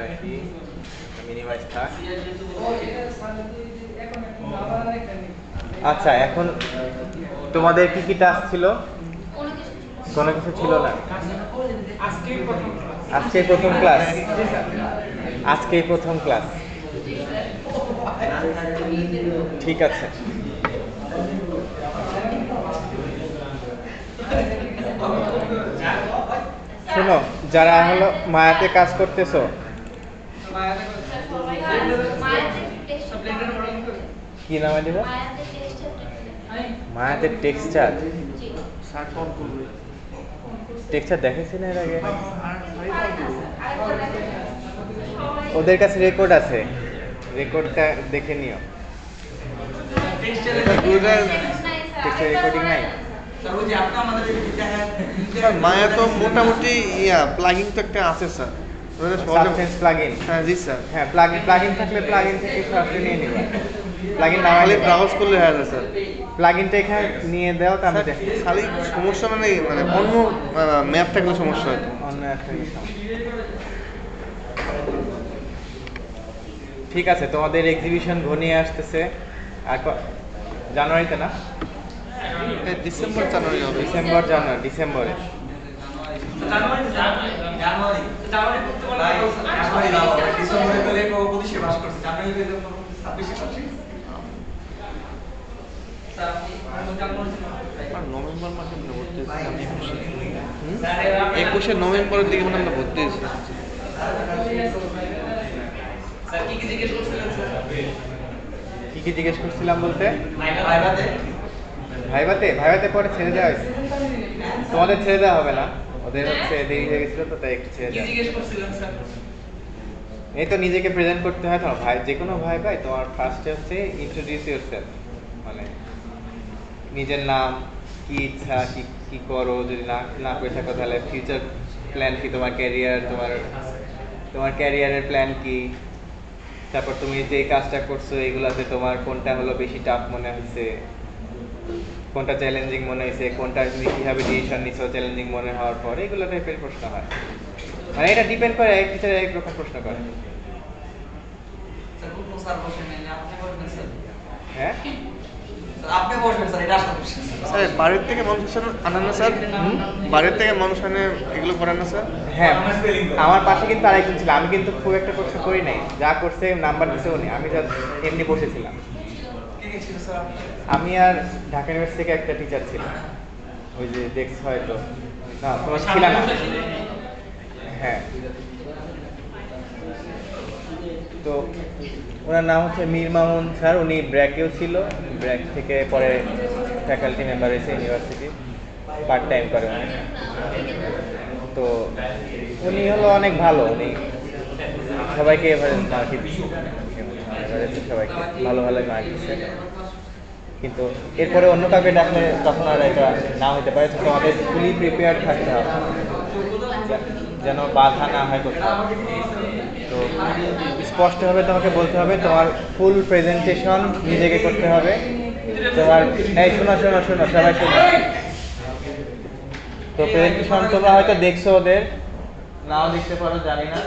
রাখি, মিনিমাইজ থাক। আচ্ছা, এখন তোমাদের কি কি টাস্ক ছিল? কোনো কিছু ছিল না। আজকেই প্রথম ক্লাস। আজকেই প্রথম ক্লাস। ঠিক আছে। শোনো, যারা হলো মায়াতে কাজ করতেছো, কি নামে দেবো? মায়াতে টেক্সচার। টেক্সচার দেখেছি না এর আগে? ওদের কাছে রেকর্ড আছে, রেকর্ডটা দেখে নিও। টেক্সচার রেকর্ডিং নাই। স্যার মায়া তো মোটামুটি প্লাগইন তো একটা আছে স্যার। Substance plugin. হ্যাঁ জি স্যার। হ্যাঁ, প্লাগইন থাকলে প্লাগইন থেকে সরাসরি নিয়ে নিবা। প্লাগইন না খালি হলে ব্রাউজ করলে হয়ে যায় স্যার। প্লাগইনটা এখানে নিয়ে দাও, তার মধ্যে খালি সমস্যা মানে অন্য ম্যাপ থাকলে সমস্যা হয়। অন্য একটা বিষয়। ঠিক আছে, তোমাদের এক্সিবিশন ঘনিয়ে আসতেছে। আর জানুয়ারিতে না? ডিসেম্বর জানুয়ারি হবে। ডিসেম্বরে। নভেম্বর মাসে মনে ভর্তি হয়েছি 21শে নভেম্বরের দিকে মনে আমরা ভর্তি হয়েছি। কি কি জিজ্ঞেস করছিলাম বলতে? ভাইভাতে পরে ছেড়ে দেওয়া হয়েছে। তোমাদের ছেড়ে দেওয়া হবে না, ওদের হচ্ছে দেরি হয়ে গেছিল তো, তাই একটু ছেড়ে দেওয়া। এই তো নিজেকে প্রেজেন্ট করতে হয় তোমার ভাই, যে কোনো ভাই তোমার ফার্স্টে হচ্ছে ইন্ট্রোডিউস ইয়োরসেলফ, মানে নিজের নাম, কি ইচ্ছা, কি কি করো, যদি না না করে থাকো তাহলে ফিউচার প্ল্যান কি, তোমার ক্যারিয়ার, তোমার ক্যারিয়ারের প্ল্যান কি, তারপর তুমি যে কাজটা করছো এগুলাতে তোমার কোনটা হলো বেশি টাফ মনে হয়েছে, কোনটা চ্যালেঞ্জিং মনে হয়েছে, কোনটা তুমি কীভাবে ডিসিশন নিছো চ্যালেঞ্জিং মনে হওয়ার পর, এগুলো টাইপের প্রশ্ন হয়। মানে এটা ডিপেন্ড করে, এক টিচার এক রকম প্রশ্ন করে। হ্যাঁ, আপনি বসবেন স্যার, এটা আসলে স্যার বাড়ির থেকে মানুষ আনেন না স্যার? বাড়ির থেকে মানুষ আনে এগুলো করেন না স্যার? হ্যাঁ, আমার পাশে কিন্তু আরেকজন ছিল, আমি কিন্তু খুব একটা প্রশ্ন করি নাই, যা করছে নাম্বার দিতে উনি, আমি যা এমনি বসেছিলাম। আমি আর ঢাকা ইউনিভার্সিটি থেকে একটা টিচার ছিল, ওই যে দেখছ হয়তো, না তোমার ছিল না। হ্যাঁ, তো ওনার নাম হচ্ছে মীর মামুন স্যার, উনি ব্র্যাকেও ছিল, ব্র্যাক থেকে পরে ফ্যাকাল্টি মেম্বার হয়েছে ইউনিভার্সিটি, পার্ট টাইম করে উনি। তো উনি হলো অনেক ভালো, উনি সবাইকে এভারেজ মার্ক দিচ্ছে, সবাইকে ভালো ভালো মার্ক দিচ্ছে। কিন্তু এরপরে অন্য কাউকে ডাকলে তখন আর এটা না হতে পারে, তো তোমাদের ফুলি প্রিপেয়ার থাকতে হবে, যেন বাধা না হয় কোথাও। তো স্পষ্টভাবে তোমাকে বলতে হবে, তোমার ফুল প্রেজেন্টেশন নিজেকে করতে হবে। তোমার এই শোনো সবাই শোনো। তো প্রেজেন্টেশন তোমরা হয়তো দেখছো, ওদের নাও দেখতে পারো জানি না।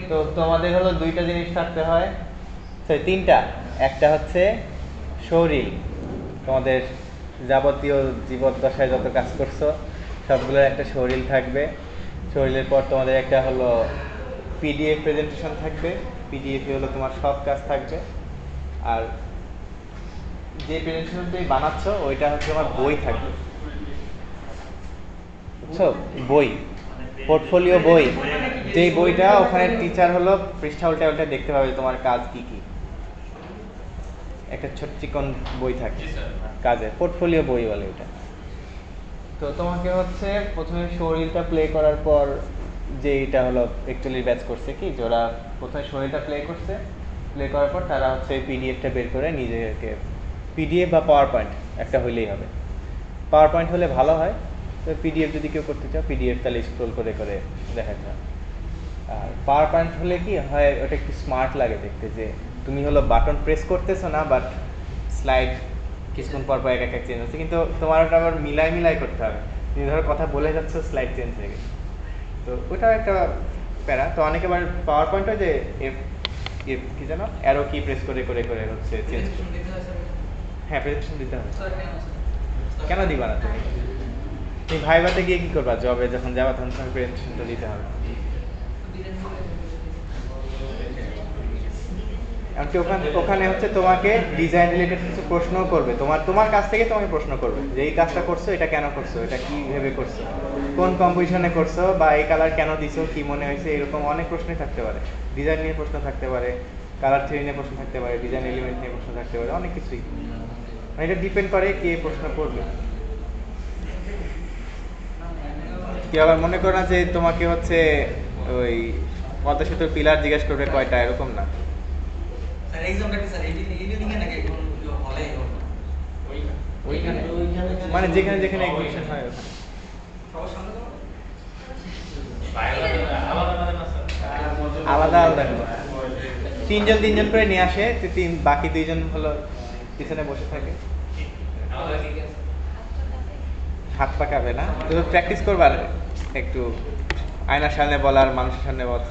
তো তোমাদের হলো দুইটা জিনিস থাকতে হয়, তিনটা। একটা হচ্ছে শরীর, তোমাদের যাবতীয় জীবদ্দশায় যত কাজ করছো সবগুলোর একটা শরীর থাকবে। শরীরের পর তোমাদের একটা হলো পিডিএফ প্রেজেন্টেশন থাকবে, পিডিএফে হলো তোমার সব কাজ থাকবে। আর যে প্রেজেন্টেশন তুমি বানাচ্ছ ওইটা হচ্ছে তোমার বই থাকবে, বুঝছো? বই, পোর্টফোলিও বই, যেই বইটা ওখানে টিচার হলো পৃষ্ঠা উল্টা দেখতে পাবে তোমার কাজ কি কি। একটা ছোট চিকন বই থাকে কাজের, পোর্টফোলিও বই বলে ওটা। তো তোমাকে হচ্ছে প্রথমে শরীরটা প্লে করার পর, যে এটা হলো অ্যাকচুয়ালি ব্যাচ করছে কি, যারা প্রথমে শরীরটা প্লে করার পর তারা হচ্ছে পিডিএফটা বের করে নিজেকে, পিডিএফ বা পাওয়ার পয়েন্ট একটা হইলেই হবে। পাওয়ার পয়েন্ট হলে ভালো হয়, তো পিডিএফ যদি কেউ করতে চাও পিডিএফ তাহলে স্ক্রোল করে করে দেখা যায়। আর পাওয়ার পয়েন্ট হলে কি হয়, ওটা একটু স্মার্ট লাগে দেখতে, যে তুমি হলো বাটন প্রেস করতেছো না, বাট স্লাইড কিছুক্ষণ পর পর এক চেঞ্জ হচ্ছে, কিন্তু তোমার ওটা আবার মিলাই করতে হবে। তুমি ধরো কথা বলে যাচ্ছ, স্লাইড চেঞ্জ হয়ে গেছে, তো ওটাও একটা প্যারা। তো অনেকে আবার পাওয়ার পয়েন্ট হয় যে এফ এফ কি যেন অ্যারো কি প্রেস করে করে করে হচ্ছে চেঞ্জ Presentation দিতে হয় স্যার। হ্যাঁ প্রেজেন্টেশন দিতে হবে। স্যার কেন স্যার? কেন দিবা না তুমি? তুমি ভাইভাতে গিয়ে কি করবা? জবে যখন যাবা তখন তোমার প্রেজেন্টেশনটা দিতে হবে। এমনকি ওখানে হচ্ছে তোমাকে ডিজাইন রিলেটেড কিছু প্রশ্নও করবে, তোমার কাছ থেকে তোমাকে প্রশ্ন করবে যে এই কাজটা করছো, এটা কেন করছো, এটা কি ভেবে করছো, কোন কম্পোজিশনে করছো, বা এই কালার কেন দিছো, কি মনে হয়েছে, এরকম অনেক প্রশ্নই থাকতে পারে। ডিজাইন নিয়ে প্রশ্ন থাকতে পারে, কালার থিওরি নিয়ে প্রশ্ন থাকতে পারে, ডিজাইন এলিমেন্ট নিয়ে প্রশ্ন থাকতে পারে, অনেক কিছুই। মানে এটা ডিপেন্ড করে কে প্রশ্ন করবে। কেউ আবার মনে করো না যে তোমাকে হচ্ছে ওই পদ্মা সেতুর পিলার জিজ্ঞেস করবে কয়টা, এরকম না। স্যার এক্সামটা কি স্যার এডিটিং এ নাকি কোন হলে ওইখানে মানে যেখানে যেখানে এক্সিবিশন হয় ওখানে। সবার সামনে তো আলাদা আলাদা তিনজন করে নিয়ে আসে, বাকি দুইজন হলো পিছনে বসে থাকে। হাত পাকাবে না, তো প্র্যাকটিস করবার একটু আয়নার সামনে বলার, মানুষের সামনে বল।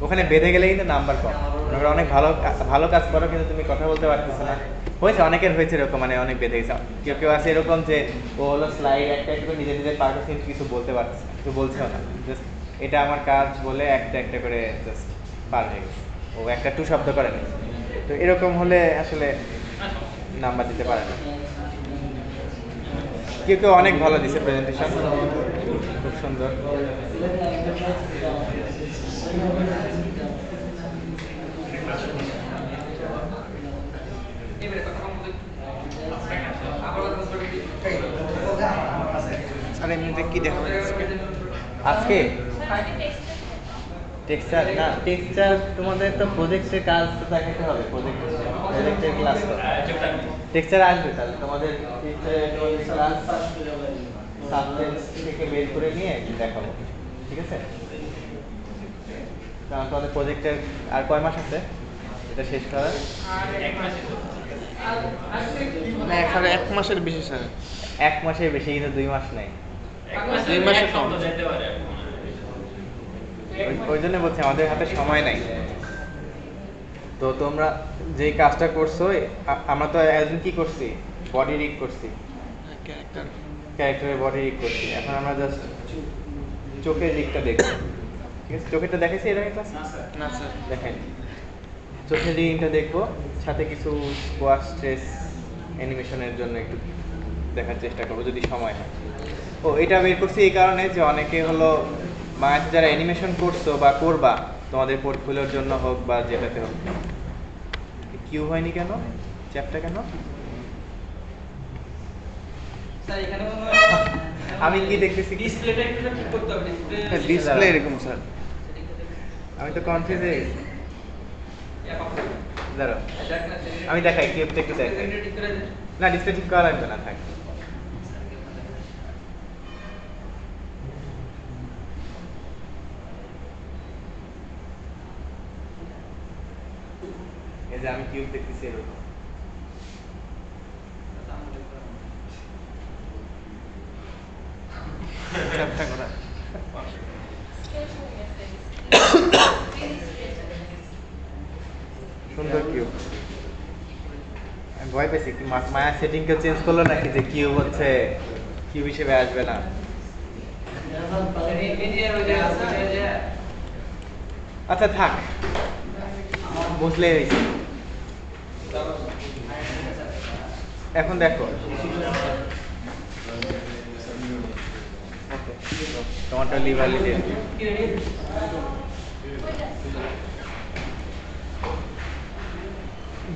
ওখানে বেঁধে গেলে কিন্তু নাম্বার কম। আমরা অনেক ভালো কাজ করো কিন্তু তুমি কথা বলতে পারতেছো না। হয়েছে, অনেকের হয়েছে এরকম, মানে অনেক বেঁধে গেছে। কেউ কেউ আছে এরকম যে ও হলো স্লাইড একটা একটা করে নিজে পারবে কিন্তু কিছু বলতে পারছে না, কেউ বলছেও না, জাস্ট এটা আমার কাজ বলে একটা একটা করে জাস্ট পার হয়ে গেছে, ও একটা টু শব্দ করে নি। তো এরকম হলে আসলে নাম্বার দিতে পারে না। কেউ কেউ অনেক ভালো দিছে প্রেজেন্টেশন, খুব সুন্দর। এবারে কথা কম বলতে আবার আর এমনিতে কি দেখাবেন আজকে টেক্সচার না, টেক্সচার তোমাদের তো প্রজেক্টের কাজ তো দেখাতে হবে, প্রজেক্টের ক্লাস তো টেক্সচার আসবে। তাহলে তোমাদের ক্লাস সাবজেক্ট থেকে বের করে নিয়ে দেখাবো, ঠিক আছে? কারণ তোমাদের প্রজেক্টের আর কয় মাস আছে এটা শেষ করার? না এখানে 1 মাসের বেশি স্যার। 1 মাসের বেশি, কিন্তু 2 মাস নাই। 2 মাসের কম। ওই জন্য বলছি আমাদের হাতে সময় নাই। তো তোমরা যে কাজটা করছো, আমরা তো একদিন কি করছি, বডি রিগ করছি, ক্যারেক্টারের বডি রিগ করছি। এখন আমরা জাস্ট চোখের রিগটা দেখবো, ঠিক আছে? চোখেরটা দেখেছি এর আগে ক্লাস? না স্যার দেখেন, চোখের রিগটা দেখবো, সাথে কিছু স্কোয়াশ স্ট্রেস অ্যানিমেশনের জন্য একটু দেখার চেষ্টা করবো যদি সময় হয়। ও এটা বের করছি এই কারণে যে অনেকে হলো বাংলাদেশে যারা অ্যানিমেশন করছো বা করবা তোমাদের পোর্টফোলিওর জন্য হোক বা যেটাতে হোক, কিউ হয়নি কেন, চ্যাপটা কেন? স্যার এখানে আমি কি দেখতেছি, ডিসপ্লেটা একটু ঠিক করতে হবে। ডিসপ্লে এরকম স্যার। আমি তো কনফিউজ হয়ে গেছি। দাঁড়াও আমি দেখাই, কিউবটা একটু দেখাই। না ডিসপ্লে ঠিক করা লাগবে না, থাক। এই যে আমি কিউব দেখতেছি এরকম। চ্যাপটা করা। সুন্দর কিউব। আমি ভয় পেয়েছি কি মায়া সেটিং কে চেঞ্জ করলো নাকি, যে কিউব হচ্ছে কিউব হিসেবে আসবে না। আচ্ছা থাক, বুঝলেই হয়েছে। এখন দেখো তোমারটা লিভারলি দিয়ে দিই।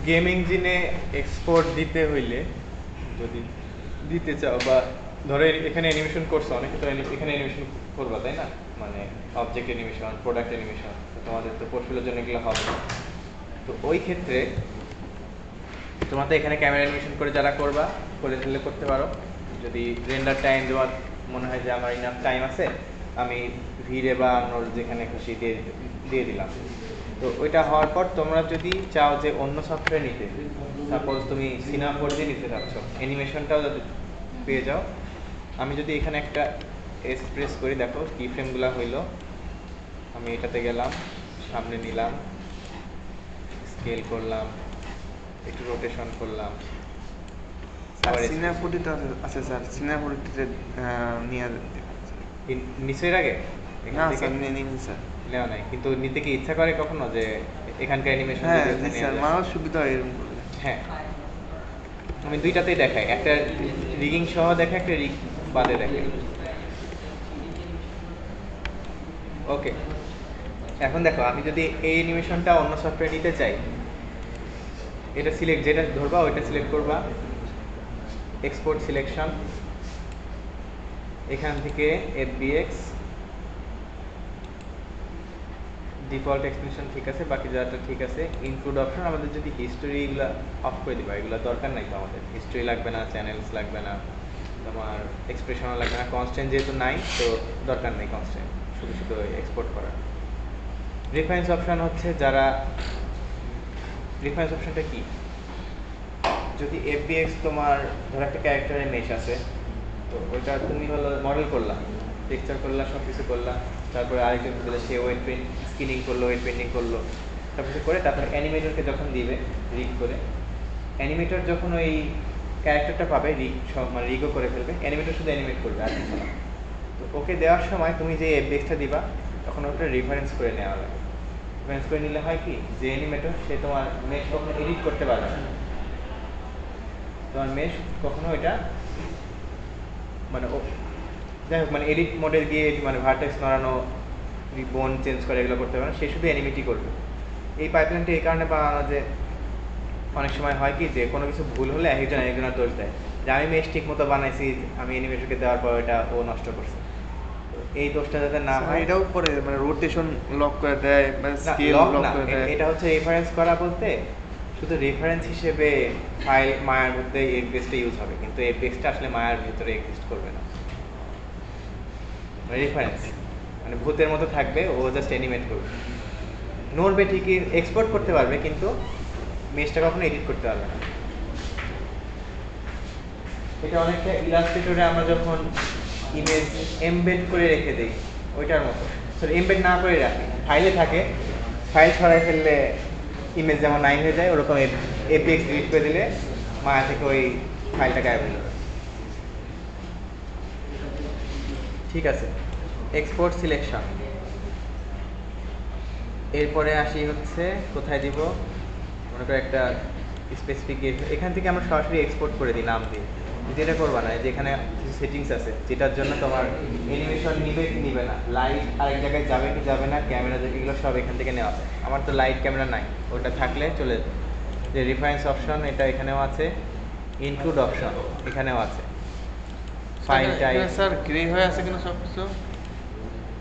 গেম ইঞ্জিনে এক্সপোর্ট দিতে হইলে, যদি দিতে চাও বা ধরো এখানে অ্যানিমেশন করছো, অনেকে তো এখানে অ্যানিমেশন করবা তাই না, মানে অবজেক্ট অ্যানিমেশন, প্রোডাক্ট অ্যানিমেশন, তোমাদের তো পোর্টফোলিওর জন্য এগুলো হবে। তো ওই ক্ষেত্রে তোমাদের এখানে ক্যামেরা অ্যানিমেশন করে যারা করবা, করে ফেললে করতে পারো। যদি রেন্ডার টাইম তোমার মনে হয় যে আমার ইনাফ টাইম আছে, আমি ভিড়ে বা অন্য যেখানে খুশি দিয়ে দিলাম। তো ওইটা হওয়ার পর তোমরা যদি চাও যে অন্য সফটওয়্যার নিতে, সাপোজ তুমি সিনেমা 4D নিতে চাচ্ছ, অ্যানিমেশনটাও যদি পেয়ে যাও, আমি যদি এখানে একটা এক্সপ্রেস করি, দেখো কি ফ্রেমগুলো হইলো, আমি এটাতে গেলাম, সামনে নিলাম, স্কেল করলাম, একটু রোটেশন করলাম, আবার সিনিয়র ফুটিতে আছে স্যার, সিনিয়র ফুটিতে নিয়ে নিচের আগে না স্যার নিয়ে নিন স্যার। নেওয়া নাই, কিন্তু নিতে কি ইচ্ছা করে কখনো যে এখানকার অ্যানিমেশন হ্যাঁ জি স্যার, আমার সুবিধা হয় এরকম করলে। হ্যাঁ, আমি দুইটাতেই দেখাই, একটা রিগিং সহ দেখে, একটা রিগ বাদে দেখে। ওকে, এখন দেখো আমি যদি এই অ্যানিমেশনটা অন্য সফটওয়্যার নিতে চাই, এটা সিলেক্ট, যেটা ধরবা ওইটা সিলেক্ট করবা, এক্সপোর্ট সিলেকশন, এখান থেকে FBX ডিফল্ট এক্সটেনশন ঠিক আছে, বাকি যাটা ঠিক আছে। ইনক্লুড অপশন, আমাদের যদি হিস্টোরি এগুলো অফ করে দিবা, এগুলো দরকার নাই তো, আমাদের হিস্টোরি লাগবে না, চ্যানেলস লাগবে না, তোমার এক্সপ্রেশনও লাগবে না, কনস্ট্যান্ট যেহেতু নাই তো দরকার নেই কনস্ট্যান্ট, শুধু শুধু এক্সপোর্ট করা। রেফারেন্স অপশন হচ্ছে যারা, রেফারেন্স অপশনটা কি, যদি FBX তোমার ধর একটা ক্যারেক্টারের মেশ আছে, তো ওইটা তুমি হলো মডেল করলা, টেক্সচার করলা, সব কিছু করলা, তারপরে আরেকজন দিলে সে ওয়েট পেন্ট স্কিনিং করলো, ওয়েট পেন্টিং করলো, সব কিছু করে তারপরে অ্যানিমেটরকে যখন দিবে রিগ করে, অ্যানিমেটর যখন ওই ক্যারেক্টারটা পাবে রিগ সব মানে রিগও করে ফেলবে, অ্যানিমেটর শুধু অ্যানিমেট করবে আর কিছু না। তো ওকে দেওয়ার সময় তুমি যে FBXটা দিবা তখন ওটা রেফারেন্স করে নেওয়া লাগে। রেফারেন্স করে নিলে হয় কি, যে অ্যানিমেটর সে তোমার মেশ কখনো এডিট করতে পারবে না, তোমার মেশ কখনো এটা মানে যাই হোক মানে এডিট মোডে গিয়ে মানে ভার্টেক্স নড়ানো, বোন চেঞ্জ করে এগুলো করতে পারে না, সে শুধু অ্যানিমেটই করবে। এই পাইপলাইনটা এই কারণে বানানো যে অনেক সময় হয় কি যে কোনো কিছু ভুল হলে একজনের দোষ দেয়, যে আমি মেশ ঠিক মতো বানাইছি, আমি অ্যানিমেটরকে দেওয়ার পর এটা ও নষ্ট করছে। এই দোষটা যাতে না হয়, এটাও করে মানে রোটেশন লক করে দেয়, মানে স্কেল লক করে দেয়। এটা হচ্ছে রেফারেন্স করা বলতে শুধু রেফারেন্স হিসেবে ফাইল মায়ার মধ্যে FBXটা ইউজ হবে, কিন্তু FBXটা আসলে মায়ার ভিতরে এক্সিস্ট করবে না। রেফারেন্স মানে ভূতের মতো থাকবে, ও জাস্ট অ্যানিমেট করবে, নড়বে ঠিকই, এক্সপোর্ট করতে পারবে কিন্তু মেশটা কখনো এডিট করতে পারবে না। এটা অনেকটা ইলাস্ট্রেটরে আমরা যখন ইমেজ এমবেড করে রেখে দিই ওইটার মতো, সরি এমবেড না করে রাখি, ফাইলে থাকে, ফাইল ছড়াই ফেললে ইমেজ যেমন 9 হয়ে যায়, ওরকম FBX ডিলিট করে দিলে মায়া থেকে ওই ফাইলটা গায়েব হয়ে যাবে। ঠিক আছে, এক্সপোর্ট সিলেকশন। এরপরে আসি হচ্ছে কোথায় দিব, মনে করো একটা স্পেসিফিক, এখান থেকে আমরা সরাসরি এক্সপোর্ট করে দিই নাম দিয়ে। যেটা করবা না, যেখানে কিছু সেটিংস আছে যেটার জন্য তোমার অ্যানিমেশন নিবে কি নিবে না, লাইট আরেক জায়গায় যাবে কি যাবে না, ক্যামেরা এগুলো সব এখান থেকে নেওয়া আছে। আমার তো লাইট ক্যামেরা নাই, ওটা থাকলে চলে যাবে। যে রেফারেন্স অপশন এটা এখানেও আছে, ইনক্লুড অপশন এখানেও আছে, ফাইল টাইপ। স্যার গ্রে হয়ে আছে কেন সব কিছু?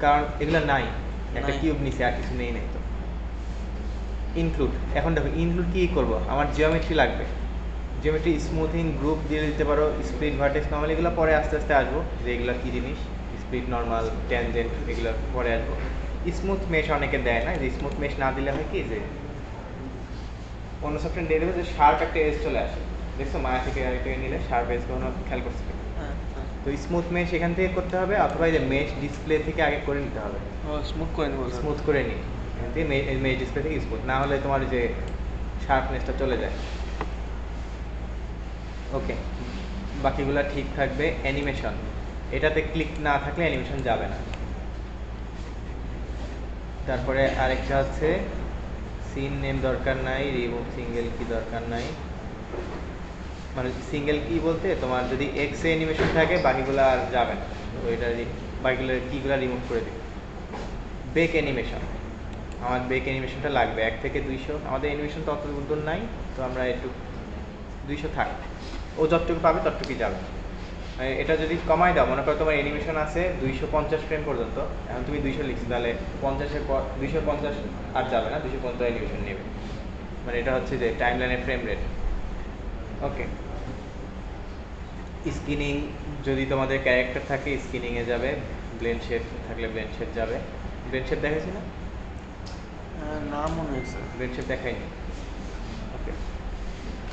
কারণ এগুলো নাই, একটা কিউব নিচে আর কিছু নেই তো। ইনক্লুড, এখন দেখো ইনক্লুড কী করবো, আমার জিওমেট্রি লাগবে, জিওমেট্রি স্মুথিং গ্রুপ দিয়ে দিতে পারো, স্প্লিট ভার্টেক্স নর্মাল, এগুলো পরে আস্তে আস্তে আসবো যে এগুলো কী জিনিস, স্প্লিট নর্মাল ট্যানজেন্ট এগুলো পরে আসবো। স্মুথ মেশ অনেকে দেয় না, যে স্মুথ মেশ না দিলে হয় কি যে অন্য সফটওয়্যার দিয়ে দেবে যে শার্প একটা এজ চলে আসে, দেখছো মায়া থেকে আরেকটা নিলে শার্প এজ কোনো খেয়াল করছে কিনা? তো স্মুথ মেশ এখান থেকে করতে হবে, অথবা যে মেশ ডিসপ্লে থেকে আগে করে নিতে হবে, স্মুথ করে নেবো স্মুথ করে নিই এখান থেকে, মেশ ডিসপ্লে থেকে স্মুথ, না হলে তোমার যে শার্পনেসটা চলে যায়। ওকে, বাকিগুলো ঠিক থাকবে। অ্যানিমেশন, এটাতে ক্লিক না থাকলে অ্যানিমেশন যাবে না। তারপরে আরেকটা হচ্ছে সিন নেম দরকার নাই, রিমুভ সিঙ্গেল কি দরকার নাই, মানে সিঙ্গেল কি বলতে তোমার যদি এক্সে অ্যানিমেশন থাকে বাকিগুলো আর যাবে না, তো এটা বাকিগুলো কিগুলো রিমুভ করে দিই। বেক অ্যানিমেশন, আমার বেক অ্যানিমেশনটা লাগবে 1 থেকে 200, আমাদের অ্যানিমেশন তো অত দূর নাই, তো আমরা একটু 200 থাক, ও যতটুকু পাবে ততটুকুই যাবে। এটা যদি কমাই দাও, মনে করো তোমার অ্যানিমেশন আছে 250 ফ্রেম পর্যন্ত, এখন তুমি 200 লিখছো, তাহলে 50-এর পর 250 আর যাবে না, 250 অ্যানিমেশন নেবে, মানে এটা হচ্ছে যে টাইম লাইনের ফ্রেম রেট। ওকে, স্কিনিং, যদি তোমাদের ক্যারেক্টার থাকে স্কিনিংয়ে যাবে, ব্লেন্ড শেপ থাকলে ব্লেন্ড শেপ যাবে। ব্লেন্ড শেপ দেখাইছি না? না মনে হয় স্যার, ব্লেন্ড শেপ দেখাইনি। ওকে,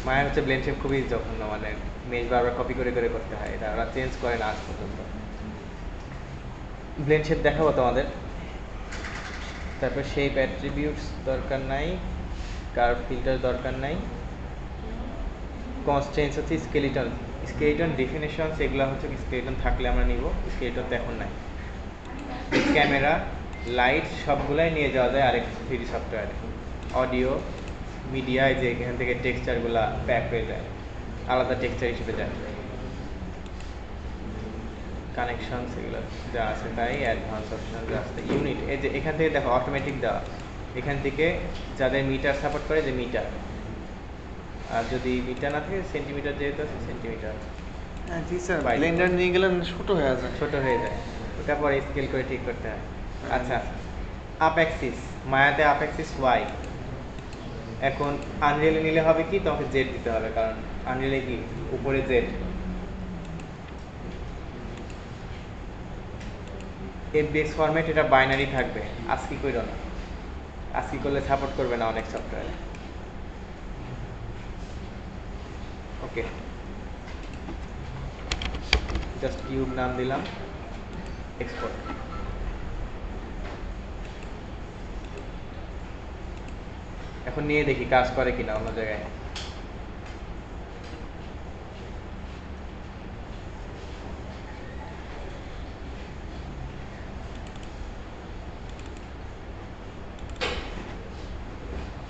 মায়ের হচ্ছে ব্লেন্ড শেপ খুবই জঘন্য, মানে মেজ বারবার কপি করে করে করতে হয়, এটা ওরা চেঞ্জ করে না আজ পর্যন্ত। ব্লেন্ড শেপ দেখাবো তোমাদের, তারপর শেপ অ্যাট্রিবিউটস দরকার নাই, কার্ভ ফিল্টার দরকার নাই, কনস্ট্রেন্টস হচ্ছে স্কেলিটন। স্কেলিটন ডেফিনেশনস এগুলো হচ্ছে স্কেলিটন থাকলে আমরা নিব, স্কেলিটন তো এখন নাই। ক্যামেরা, লাইট সবগুলাই নিয়ে যাওয়া যায় আরেক 3D সফটওয়্যারে। অডিও, মিডিয়া, যে এখান থেকে টেক্সচারগুলো প্যাক হয়ে যায়, আলাদা টেক্সচার হিসেবে যায়। কানেকশনস এগুলো যা আছে তাই, অ্যাডভান্স অপশন যা আছে। ইউনিট, এই যে এখান থেকে দেখো অটোমেটিক দেওয়া, এখান থেকে যাদের মিটার সাপোর্ট করে যে মিটার, আর যদি মিটার না থাকে সেন্টিমিটার, যেহেতু আছে সেন্টিমিটার। হ্যাঁ জি স্যার, ব্লেন্ডার নিয়ে গেলে ছোট হয়ে যায়। ছোট হয়ে যায়, ওটা পরে স্কেল করে ঠিক করতে হয়। আচ্ছা, আপ অ্যাক্সিস, মায়াতে আপ অ্যাক্সিস ওয়াই। এখন আনরিয়েলে নিলে হবে কি, তোমাকে জেড দিতে হবে, কারণ আনরিয়েলে কি উপরে জেড। এফবিএক্স ফরম্যাট, এটা বাইনারি থাকবে, আজকি কইরো না, আজকি করলে সাপোর্ট করবে না অনেক সফটওয়্যারে। ওকে, জাস্ট কিউব নাম দিলাম, এক্সপোর্ট। এখন নিয়ে দেখি কাজ করে কিনা অন্য জায়গায়।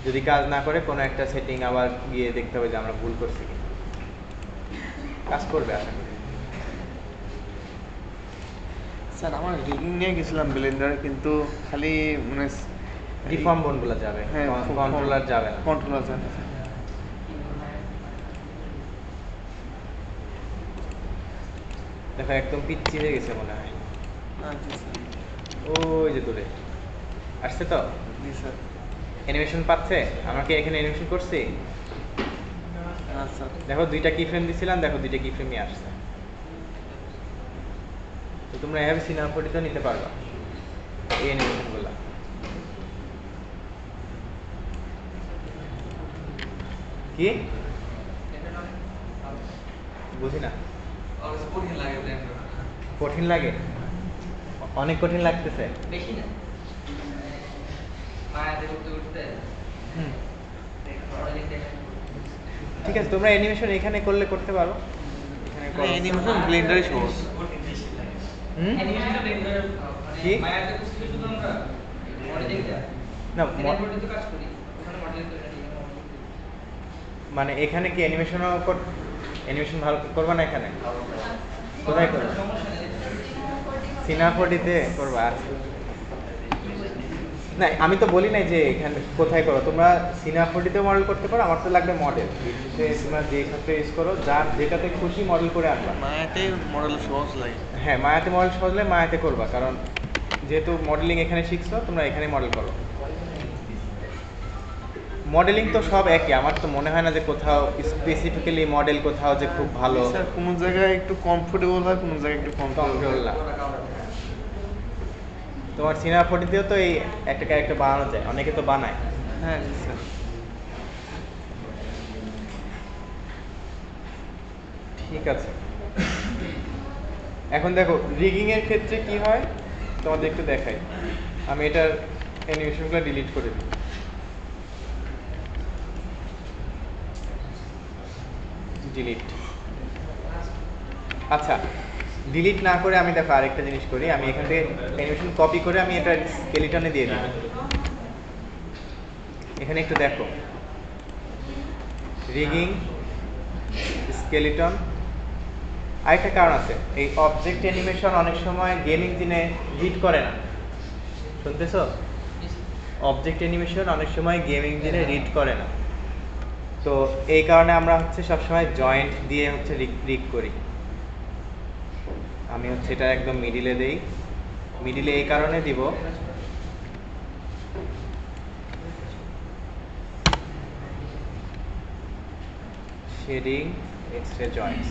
যদি কাজ না করে কোনো একটা সেটিং আবার গিয়ে দেখতে হবে যে আমরা ভুল করছি কিনা। কাজ করবে আশা করি। স্যার আমার রিগিং নিয়ে গেছিলাম ব্লেন্ডারে, কিন্তু খালি মানে ডিফর্ম বোনগুলো যাবে, হ্যাঁ, কন্ট্রোলার যাবে না। কন্ট্রোলার যাবে না। দেখো একদম পিচ্ছি হয়ে গেছে মনে হয়। আচ্ছা স্যার। ওই যে দূরে আসছে তো, জি স্যার। অ্যানিমেশন পাচ্ছে। আমরা কি এখানে অ্যানিমেশন করছি? আচ্ছা। দেখো দুইটা কি ফ্রেম দিছিলাম, দেখো দুইটা কি ফ্রেমই আসছে। তো তোমরা এভাবে সিনেমা ফটোতেও নিতে পারবা এই অ্যানিমেশনগুলো। কি বুঝি না, কঠিন লাগে ব্লেন্ডার। কঠিন লাগে, অনেক কঠিন লাগতেছে। বেশি না, মায়াতে করতে করতে হুম, অনেক দেখা। ঠিক আছে, তোমরা অ্যানিমেশন এখানে করলে করতে পারো, এখানে করো। অ্যানিমেশন ব্লেন্ডারে সহজ। হুম? অ্যানিমেশনটা ব্লেন্ডারে কি? মায়াতে করতে শুধু আমরা মডেলিং দেয় না, মডেলিং তো কাজ করি, ওখানে মডেলিং করে না। মানে এখানে কি অ্যানিমেশন ভালো করবা না এখানে? কোথায় করবা? সমস্যা নেই। সিনাফোডিতে করবা? আচ্ছা। না, আমি তো বলি নাই যে এখানে কোথায় করো, তোমরা সিনাফোডিতে মডেল করতে পারো। আমার তো লাগবে মডেল, তোমরা যে ক্ষেত্রে ইউজ করো, যার যেটাতে খুশি মডেল করে আনবা। মায়াতে মডেল সহজ লাগে। হ্যাঁ, মায়াতে মডেল সহজলে মায়াতে করবা, কারণ যেহেতু মডেলিং এখানে শিখছো, তোমরা এখানে মডেল করো। মডেলিং তো সব একই, আমার তো মনে হয় না যে কোথাও স্পেসিফিক্যালি মডেল কোথাও যে খুব ভালো। স্যার কোনো জায়গায় একটু কমফোর্টেবল হয়, কোনো জায়গায় একটু কমফোর্টেবল। কমফোর্টেবল না। তোমার সিনেমা ফটোতেও তো এই একটা ক্যারেক্টার বানানো যায়, অনেকে তো বানায়। হ্যাঁ জি স্যার। ঠিক আছে, এখন দেখো রিগিং এর ক্ষেত্রে কি হয় তোমাদের একটু দেখাই। আমি এটার অ্যানিমেশনগুলো ডিলিট করে দিই। ডিলিট। আচ্ছা, ডিলিট না করে আমি দেখো আরেকটা জিনিস করি। আমি এখান থেকে অ্যানিমেশন কপি করে আমি এটা স্কেলিটনে দিয়ে দিই। এখানে একটু দেখো, রিগিং, স্কেলিটন। আরেকটা কারণ আছে, এই অবজেক্ট অ্যানিমেশন অনেক সময় গেম ইঞ্জিনে হিট করে না। শুনতেছো? অবজেক্ট অ্যানিমেশন অনেক সময় গেম ইঞ্জিনে রিড করে না। তো এই কারণে আমরা হচ্ছে সবসময় জয়েন্ট দিয়ে হচ্ছে রিগ করি। আমি হচ্ছে এটা একদম মিডিলে দেই। মিডিলে এই কারণে দিব, শেডিং, এক্সট্রা জয়েন্টস।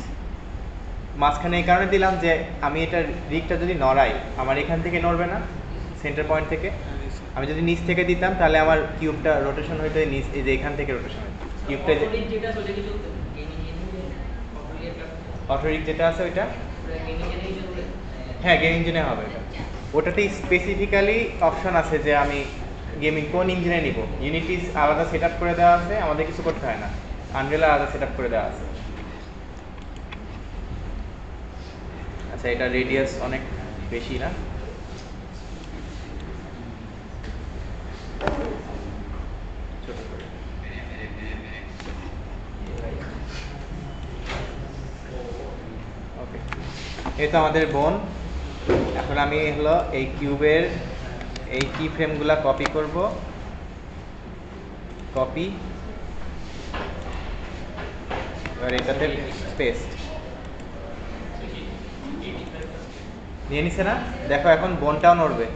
মাঝখানে এই কারণে দিলাম যে আমি এটা রিগটা যদি নড়াই, আমার এখান থেকে নড়বে না, সেন্টার পয়েন্ট থেকে। আমি যদি নিচ থেকে দিতাম তাহলে আমার কিউবটা রোটেশন হইতো নিচ, এই যে এখান থেকে রোটেশন হইতো কিউবটা। যেটা চলে গেছে গেমিং অটো রিগ যেটা আছে ওইটা, হ্যাঁ গেম ইঞ্জিনে হবে এটা। ওটাতে স্পেসিফিক্যালি অপশন আছে যে আমি গেমিং কোন ইঞ্জিনে নিব, ইউনিটি আলাদা সেট আপ করে দেওয়া আছে, আমাদের কিছু করতে হয় না, আনরিয়েল আলাদা সেট আপ করে দেওয়া আছে। আচ্ছা, এটা রেডিয়াস অনেক বেশি না, ছোট করে। ওকে, এই তো আমাদের বোন। এখন আমি হলো এই কিউবের এই কি ফ্রেমগুলো কপি করব, কপি, এবার এটাতে পেস্ট নিয়ে নিছে না, দেখো এখন বোনটাও নড়বে।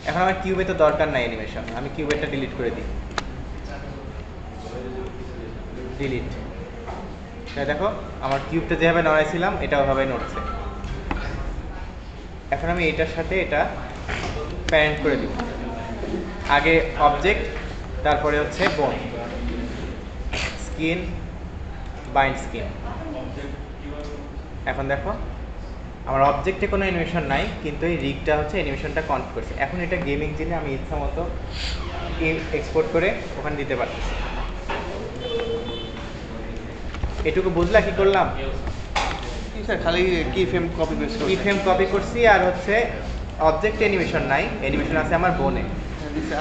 এখন আমার কিউবে তো দরকার নাই অ্যানিমেশন, আমি কিউবেরটা ডিলিট করে দিই, ডিলিট। দেখো আমার কিউবটা যেভাবে নড়াইছিলাম এটা ওভাবে নড়ছে। এখন আমি এটার সাথে এটা প্যারেন্ট করে দিব, আগে অবজেক্ট, তারপরে হচ্ছে বোন, স্কিন, বাইন্ড স্কিন। এখন দেখো আমার অবজেক্টে কোনো অ্যানিমেশন নাই, কিন্তু এই রিগটা হচ্ছে অ্যানিমেশনটা কনফিগ করছে। এখন এটা গেমিং জিনে আমি ইচ্ছা মতো এক্সপোর্ট করে ওখানে দিতে পারতেছি। এটুকু বুঝলা কি করলাম? স্যার খালি কি ফ্রেম কপি পেস্ট কি ফ্রেম কপি করছি, আর হচ্ছে অবজেক্ট অ্যানিমেশন নাই, অ্যানিমেশন আছে আমার বোনে।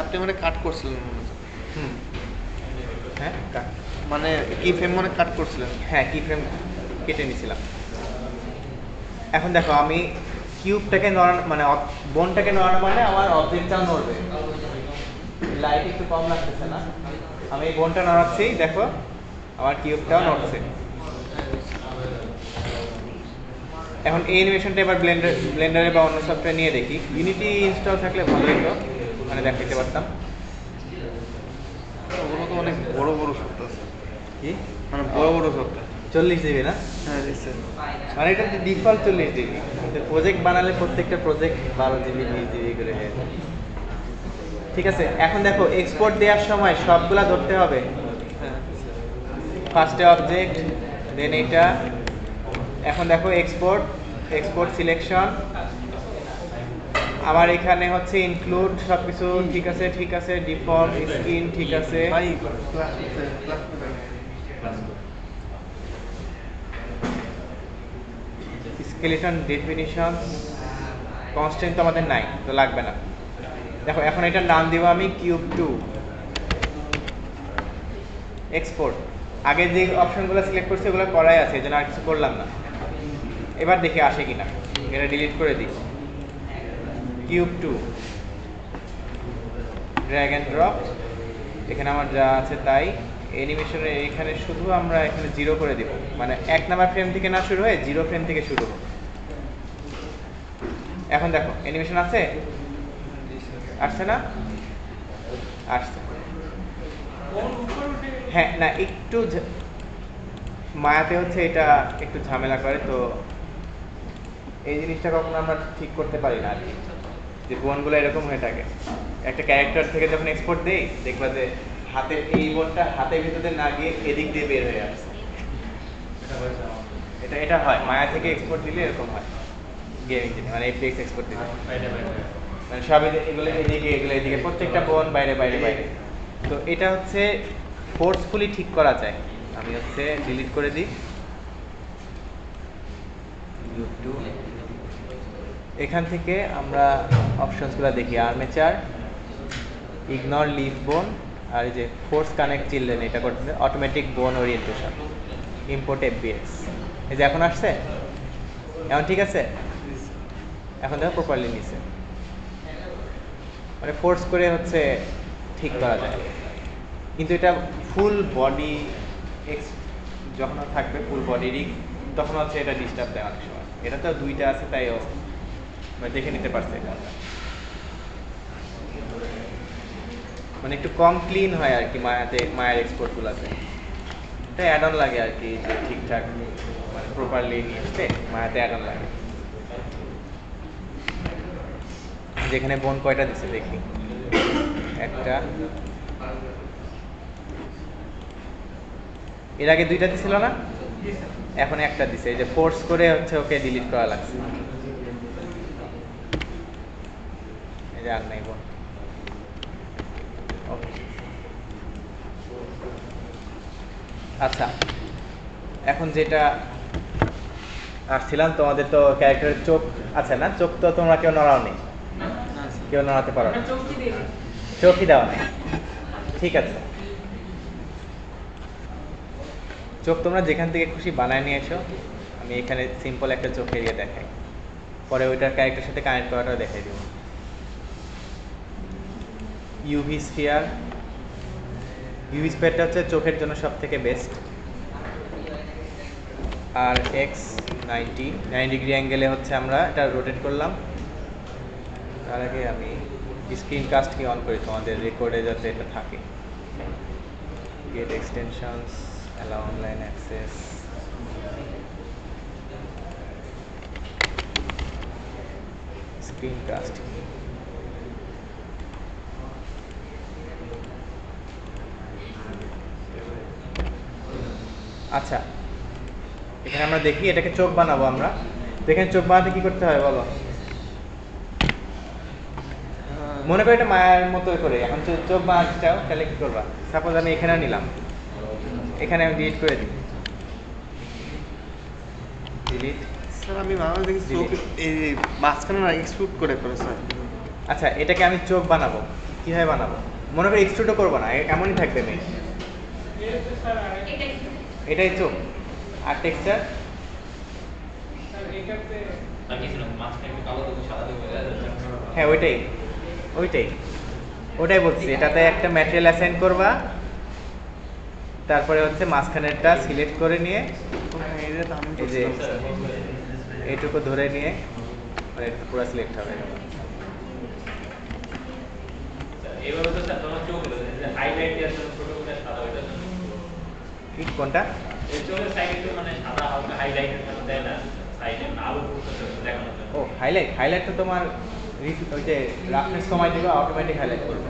আপনি মানে কাট করছিলেন হুম, হ্যাঁ মানে কি ফ্রেম মানে কাট করছিলেন? হ্যাঁ, কি ফ্রেম কেটে নিছিলাম। এখন দেখো আমি কিউবটাকে নড়ানো মানে বোনটাকে নড়ানো মানে আমার অবজেক্টটাও নড়বে। লাইট একটু কম লাগতেছে না, আমি এই বোনটা নড়াচ্ছি, দেখো আমার কিউবটাও নড়ছে। এখন এই অ্যানিমেশনটা এবার ব্লেন্ডারে বা অন্য সফটওয়্যার নিয়ে দেখি। ইউনিটি ইনস্টল থাকলে ভালো হতো, মানে দেখাতে পারতাম। ওগুলো তো অনেক বড় বড় শব্দ আছে, কি মানে বড় বড় শব্দ। 40 জিবি না? হ্যাঁ স্যার, মানে এটা ডিফল্ট 40 জিবি, প্রজেক্ট বানালে প্রত্যেকটা প্রজেক্ট 12 জিবি 20 জিবি করে হয়ে যায়। ঠিক আছে, এখন দেখো এক্সপোর্ট দেওয়ার সময় সবগুলা ধরতে হবে। হ্যাঁ ফার্স্টে অবজেক্ট, দেন এটা। এখন দেখো এক্সপোর্ট, এক্সপোর্ট সিলেকশন, আমার এখানে হচ্ছে ইনক্লুড সবকিছু ঠিক আছে, ঠিক আছে, ডিফল্ট স্ক্রিন ঠিক আছে। ভাই স্কেলেটন ডেফিনিশন কনস্ট্যান্ট তো আমাদের নাই, তো লাগবে না। দেখো এখন এটার নাম দিব আমি কিউব 2 এক্সপোর্ট। আগে যে অপশনগুলো সিলেক্ট করছি ওগুলো করাই আছে, এই জন্য আর কিছু করলাম না। এবার দেখি আসে কিনা, এটা ডিলিট করে দিই। কিউব 2 ড্র্যাগ অ্যান্ড ড্রপ, এখানে আমার যা আছে তাই। অ্যানিমেশনের এখানে শুধু আমরা এখানে 0 করে দিব, মানে 1 নাম্বার ফ্রেম থেকে না শুরু হয়ে 0 ফ্রেম থেকে শুরু হবে। এখন দেখো অ্যানিমেশন আছে, আসছে না? আসছে। হ্যাঁ না, একটু মায়াতে হচ্ছে এটা একটু ঝামেলা করে, তো এই জিনিসটা কখনো আমরা ঠিক করতে পারি না আর কি, যে বোনগুলো এরকম হয়ে থাকে। একটা ক্যারেক্টার থেকে যখন এক্সপোর্ট দেই, দেখবা যে হাতের এই বোনটা হাতের ভিতরে না গিয়ে এদিক দিয়ে বের হয়ে আসছে। এটা হয় মায়া থেকে এক্সপোর্ট দিলে এরকম হয় গেমিং জিনে, মানে এফপিএক্স এক্সপোর্ট দিলে মানে সব এগুলো এদিকে, এগুলো এদিকে, প্রত্যেকটা বোন বাইরে বাইরে বাইরে। তো এটা হচ্ছে ফোর্সফুলি ঠিক করা যায়। আমি হচ্ছে ডিলিট করে দিই। এখান থেকে আমরা অপশনসগুলো দেখি, আর্মেচার, ইগনোর লিভ বোন, আর এই যে ফোর্স কানেক্ট চিলড্রেন, এটা করতে অটোমেটিক বোন ওরিয়েন্টেশন, ইম্পোর্ট এফবিএক্স। এই যে এখন আসছে, এখন ঠিক আছে, এখন দেখো প্রপারলি নিছে, মানে ফোর্স করে হচ্ছে ঠিক করা যায়। কিন্তু এটা ফুল বডি যখন থাকবে ফুল বডি রিগ, তখন হচ্ছে এটা ডিস্টার্ব দেয় অনেক সময়। এটা তো দুইটা আছে তাই দেখে নিতে পারছে কোনটা, মানে একটু কম ক্লিন হয় আর কি মায়ের এক্সপোর্টগুলোতে। এটা অ্যাড অন লাগে আর কি, যে ঠিকঠাক মানে প্রপারলি নিয়ে আসতে মায়াতে অ্যাড অন লাগে। যেখানে বোন কয়টা দিচ্ছে দেখি, একটা, এর আগে দুইটা দিছিল না, এখন একটা দিছে। এই যে ফোর্স করে হচ্ছে ওকে ডিলিট করা লাগছে, এই যে আর নাই বোন। আচ্ছা, এখন যেটা আসছিলাম, তোমাদের তো ক্যারেক্টারের চোখ আছে না? চোখ তো তোমরা কেউ নড়াও নেই, না স্যার। কেউ নড়াতে পারো না, চোখই দেওয়া নেই। ঠিক আছে, চোখ তোমরা যেখান থেকে খুশি বানায় নিয়ে এসো। আমি এখানে সিম্পল একটা চোখ এরিয়া দেখাই, পরে ওইটার ক্যারেক্টারের সাথে কানেক্ট করাটাও দেখাই দেবো। ইউভি স্ফিয়ার, ইউভি স্ফিয়ারটা হচ্ছে চোখের জন্য সব থেকে বেস্ট। আর এক্স 90 অ্যাঙ্গেলে হচ্ছে আমরা এটা রোটেট করলাম। তার আগে আমি স্ক্রিন কাস্ট কি অন করি তোমাদের রেকর্ডে যাতে এটা থাকে। Get extensions, allow online access, screen cast. আচ্ছা, এখানে আমরা দেখি এটাকে চোখ বানাবো আমরা। তো এখানে চোখ বানাতে কি করতে হয় বলো? মনে করো এটা মায়ের মতো করে এখন চোখ বানাতে চাও, তাহলে কি করবা? সাপোজ আমি এখানে নিলাম, এখানে আমি ডিলিট করে দিই, ডিলিট। স্যার আমি ভাবলাম দেখি চোখ এই মাঝখানে না এক্সক্লুড করে করে স্যার। আচ্ছা, এটাকে আমি চোখ বানাবো, কিভাবে বানাবো? মনে করি এক্সট্রুডও করবো না, এমনই থাকবে মেয়ে। এটাই চোখ। আর টেক্সচার হ্যাঁ ওইটাই ওইটাই ওটাই বলছি, এটাতে একটা ম্যাটেরিয়াল অ্যাসাইন করবা, তারপরে হচ্ছে মাঝখানেরটা সিলেক্ট করে নিয়ে এটা তো আমি এই যে করছিলাম স্যার। এইটুকু ধরে নিয়ে মানে এটা পুরো সিলেক্ট হবে। এইভাবে তো স্যার তোমার চোখ হলো যে হাইলাইট দেওয়ার জন্য ছোট করে সাদা ওইটা জন্য কি কোনটা? এই চোখের সাইডে তো মানে সাদা হালকা হাইলাইটের জন্য দেয় না, সাইডে আলো ফুটতে দেখানোর জন্য। ও হাইলাইট তো তোমার ওই যে রাফনেস কমাই দিবা, অটোমেটিক হাইলাইট করবে।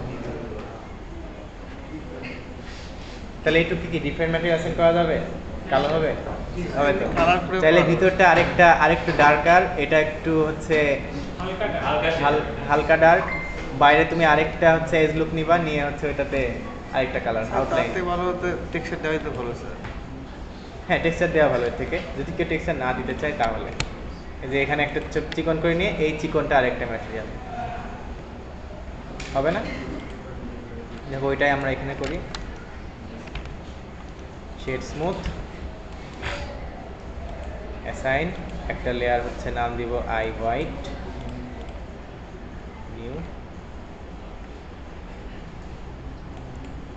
তাহলে এইটুকু কি ডিফারেন্ট ম্যাটেরিয়াল অ্যাসাইন করা যাবে? কালো হবে? হবে তো। কালার করে তাহলে ভিতরটা আরেকটু ডার্কার, এটা একটু হচ্ছে হালকা ডার্ক, বাইরে তুমি আরেকটা হচ্ছে এজ লুক নিবা, নিয়ে হচ্ছে ওইটাতে আরেকটা কালার আউটলাইন। তাতে ভালো হতে টেক্সচার দেওয়াই তো ভালো স্যার। হ্যাঁ, টেক্সচার দেওয়া ভালো এর থেকে। যদি কেউ টেক্সচার না দিতে চায় তাহলে এই যে এখানে একটা চিকন করে নিয়ে এই চিকনটা আরেকটা ম্যাটেরিয়াল হবে না? দেখো ওইটাই আমরা এখানে করি। শেড স্মুথ, অ্যাসাইন, একটা লেয়ার হচ্ছে নাম দিব আই হোয়াইট, নিউ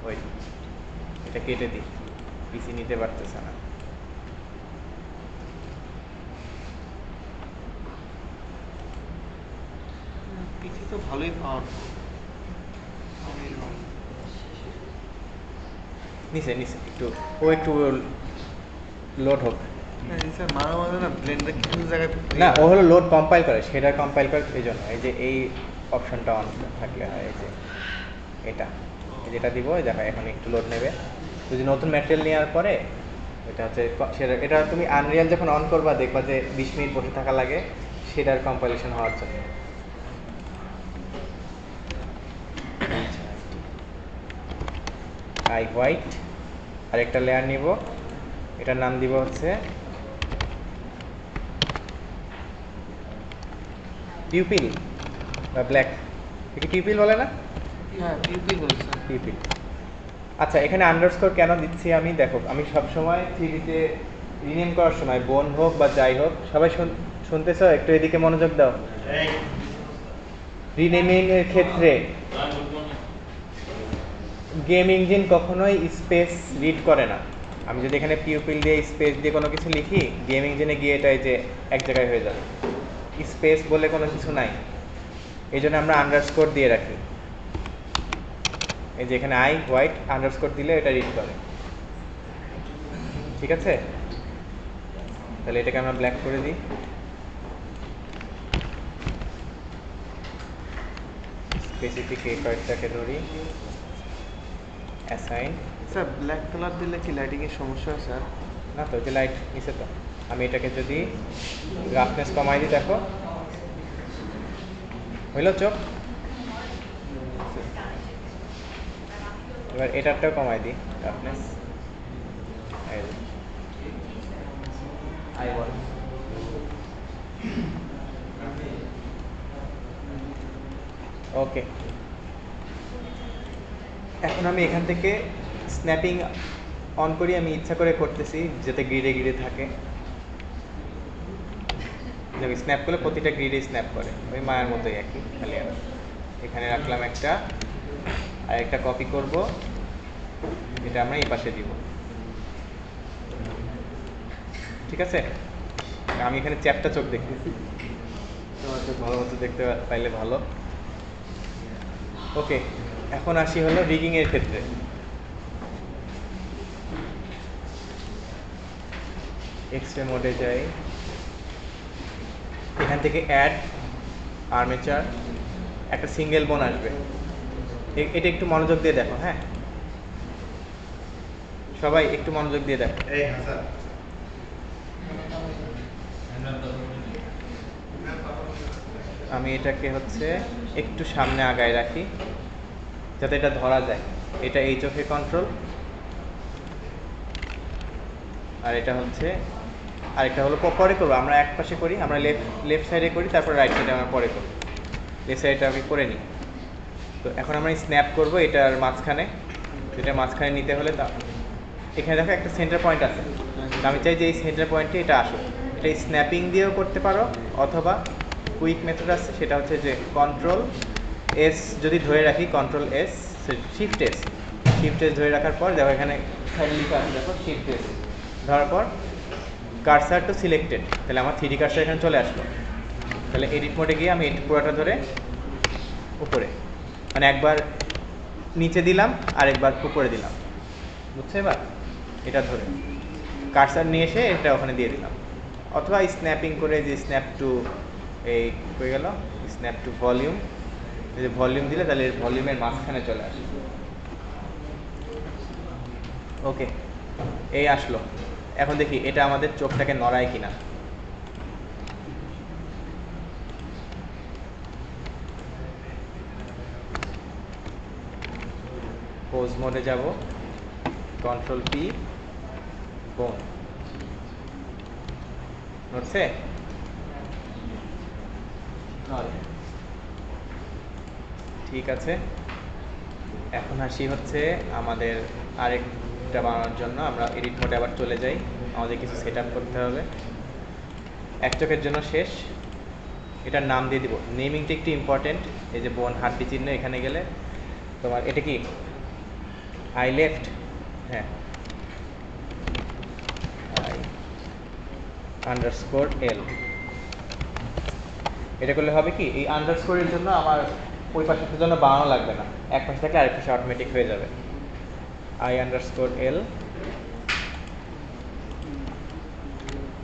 ওয়েট, এটা কেটে দিই, পিসি নিতে পারতেছে না। পিসি তো ভালোই পাওয়ার। নিচে একটু লোড হোক। স্যার মাঝে মাঝে না ব্লেন্ডার কিছু জায়গায় না, ও হলো লোড কম্পাইল করে, সেটা কম্পাইল করে এই জন্য এই যে এই অপশনটা অন থাকলে হয়। এই যে এটা যেটা দিব, দেখো এখন একটু লোড নেবে। যদি নতুন ম্যাটেরিয়াল নেওয়ার পরে এটা হচ্ছে সেটা, এটা তুমি আনরিয়াল যখন অন করবা দেখবা যে 20 মিনিট বসে থাকা লাগে সেটার কম্পাইলেশন হওয়ার জন্য। আই হোয়াইট, আরেকটা লেয়ার নিব, এটার নাম দিব হচ্ছে পিউপিল বা ব্ল্যাক। একে পিউপিল বলে না? হ্যাঁ পিউপিল বলে স্যার। পিউপিল। আচ্ছা, এখানে আন্ডারস্কোর কেন দিচ্ছি আমি? দেখো, আমি সবসময় থ্রিডিতে রিনেম করার সময় বোন হোক বা যাই হোক, সবাই শুনতেছো? একটু এদিকে মনোযোগ দাও। রিনেমিং এর ক্ষেত্রে গেম ইঞ্জিন কখনোই স্পেস রিড করে না। আমি যদি এখানে পিউপিল দিয়ে স্পেস দিয়ে কোনো কিছু লিখি, গেম ইঞ্জিনে গিয়ে এটাই যে এক জায়গায় হয়ে যাবে, স্পেস বলে কোনো কিছু নাই। এই জন্য আমরা আন্ডারস্কোর দিয়ে রাখি। এই যে এখানে আই হোয়াইট আন্ডারস্কোর দিলে এটা রিড করে। ঠিক আছে, তাহলে এটাকে আমরা ব্ল্যাক করে দিই। স্পেসিফিক এই কয়েকটাকে ধরি, অ্যাসাইন। স্যার ব্ল্যাক কালার দিলে কি লাইটিং এর সমস্যা হয় স্যার? না তো, যে লাইট নিচে তো। আমি এটাকে যদি রাফনেস কমাই দিই, দেখো হইল চোখ। এবার এটারটাও কমাই দিই রাফনেস, আইবল। ওকে, এখন আমি এখান থেকে স্ন্যাপিং অন করি, আমি ইচ্ছা করে করতেছি যাতে গ্রিডে গ্রিডে থাকে। স্ন্যাপ করলে প্রতিটা গ্রিডে স্ন্যাপ করে, ওই মায়ের মতোই একই, খালি আর এখানে রাখলাম একটা, আর একটা কপি করব, এটা আমরা এই পাশে দিব। ঠিক আছে, আমি এখানে চ্যাপটা চোখ দেখতেছি, তোমার চোখ ভালো মতো দেখতে পাইলে ভালো। ওকে, এখন আসি হলো রিগিং এর ক্ষেত্রে। এক্সরে মোডে যাই, এখান থেকে অ্যাড আর্মেচার, একটা সিঙ্গেল বোন আসবে। এটা একটু মনোযোগ দিয়ে দেখো, হ্যাঁ সবাই একটু মনোযোগ দিয়ে দেখো। আমি এটাকে হচ্ছে একটু সামনে আগায় রাখি যাতে এটা ধরা যায়। এটা এই চোখে কন্ট্রোল, আর এটা হচ্ছে আরেকটা হলো পরে করবো, আমরা এক পাশে করি, আমরা লেফট সাইডে করি, তারপর রাইট সাইডে আমরা পরে করি। লেফট সাইডটা আমি করে নিই। তো এখন আমরা স্ন্যাপ করব এটার মাঝখানে, এটা মাঝখানে নিতে হলে তা এখানে দেখো একটা সেন্টার পয়েন্ট আছে, আমি চাই যে এই সেন্টার পয়েন্টে এটা আসুক। এটা স্ন্যাপিং দিয়েও করতে পারো, অথবা কুইক মেথড আছে, সেটা হচ্ছে যে কন্ট্রোল এস যদি ধরে রাখি, কন্ট্রোল এস, শিফট এস ধরে রাখার পর দেখো এখানে লিখা আছে, দেখো শিফট এস ধরার পর কার্সার টু সিলেক্টেড, তাহলে আমার 3D কার্সার এখানে চলে আসলো। তাহলে এডিট মোডে গিয়ে আমি পুরোটা ধরে উপরে, মানে একবার নিচে দিলাম আর একবার উপরে দিলাম, বুঝছো? এবার এটা ধরে কার্সার নিয়ে এসে এটা ওখানে দিয়ে দিলাম, অথবা স্ন্যাপিং করে যে স্ন্যাপ টু এই হয়ে গেল, স্ন্যাপ টু ভলিউম, এই যে ভলিউম দিলে তাহলে ভলিউমের মাঝখানে চলে আসে। ওকে, এই আসলো। এখন দেখি এটা আমাদের চোখটাকে নড়ায় কিনা। পোজ মোডে যাব, কন্ট্রোল পি, বোন নড়ছে, ঠিক আছে। এখন আসি হচ্ছে আমাদের আরেকটা বানানোর জন্য, আমরা এডিট মোডে আবার চলে যাই, আমাদের কিছু সেট আপ করতে হবে। এক চোখের জন্য শেষ, এটার নাম দিয়ে দিব, নেমিংটা একটু ইম্পর্টেন্ট। এই যে বোন হাড্ডি চিহ্ন এখানে গেলে তোমার এটা কি আই লেফট, হ্যাঁ আই আন্ডারস্কোর এল, এটা করলে হবে কি এই আন্ডারস্কোরের জন্য আমার ওই পাশের জন্য বানানো লাগবে না, এক পাশে থাকলে আরেক পাশে অটোমেটিক হয়ে যাবে। আই আন্ডারস্কোর এল,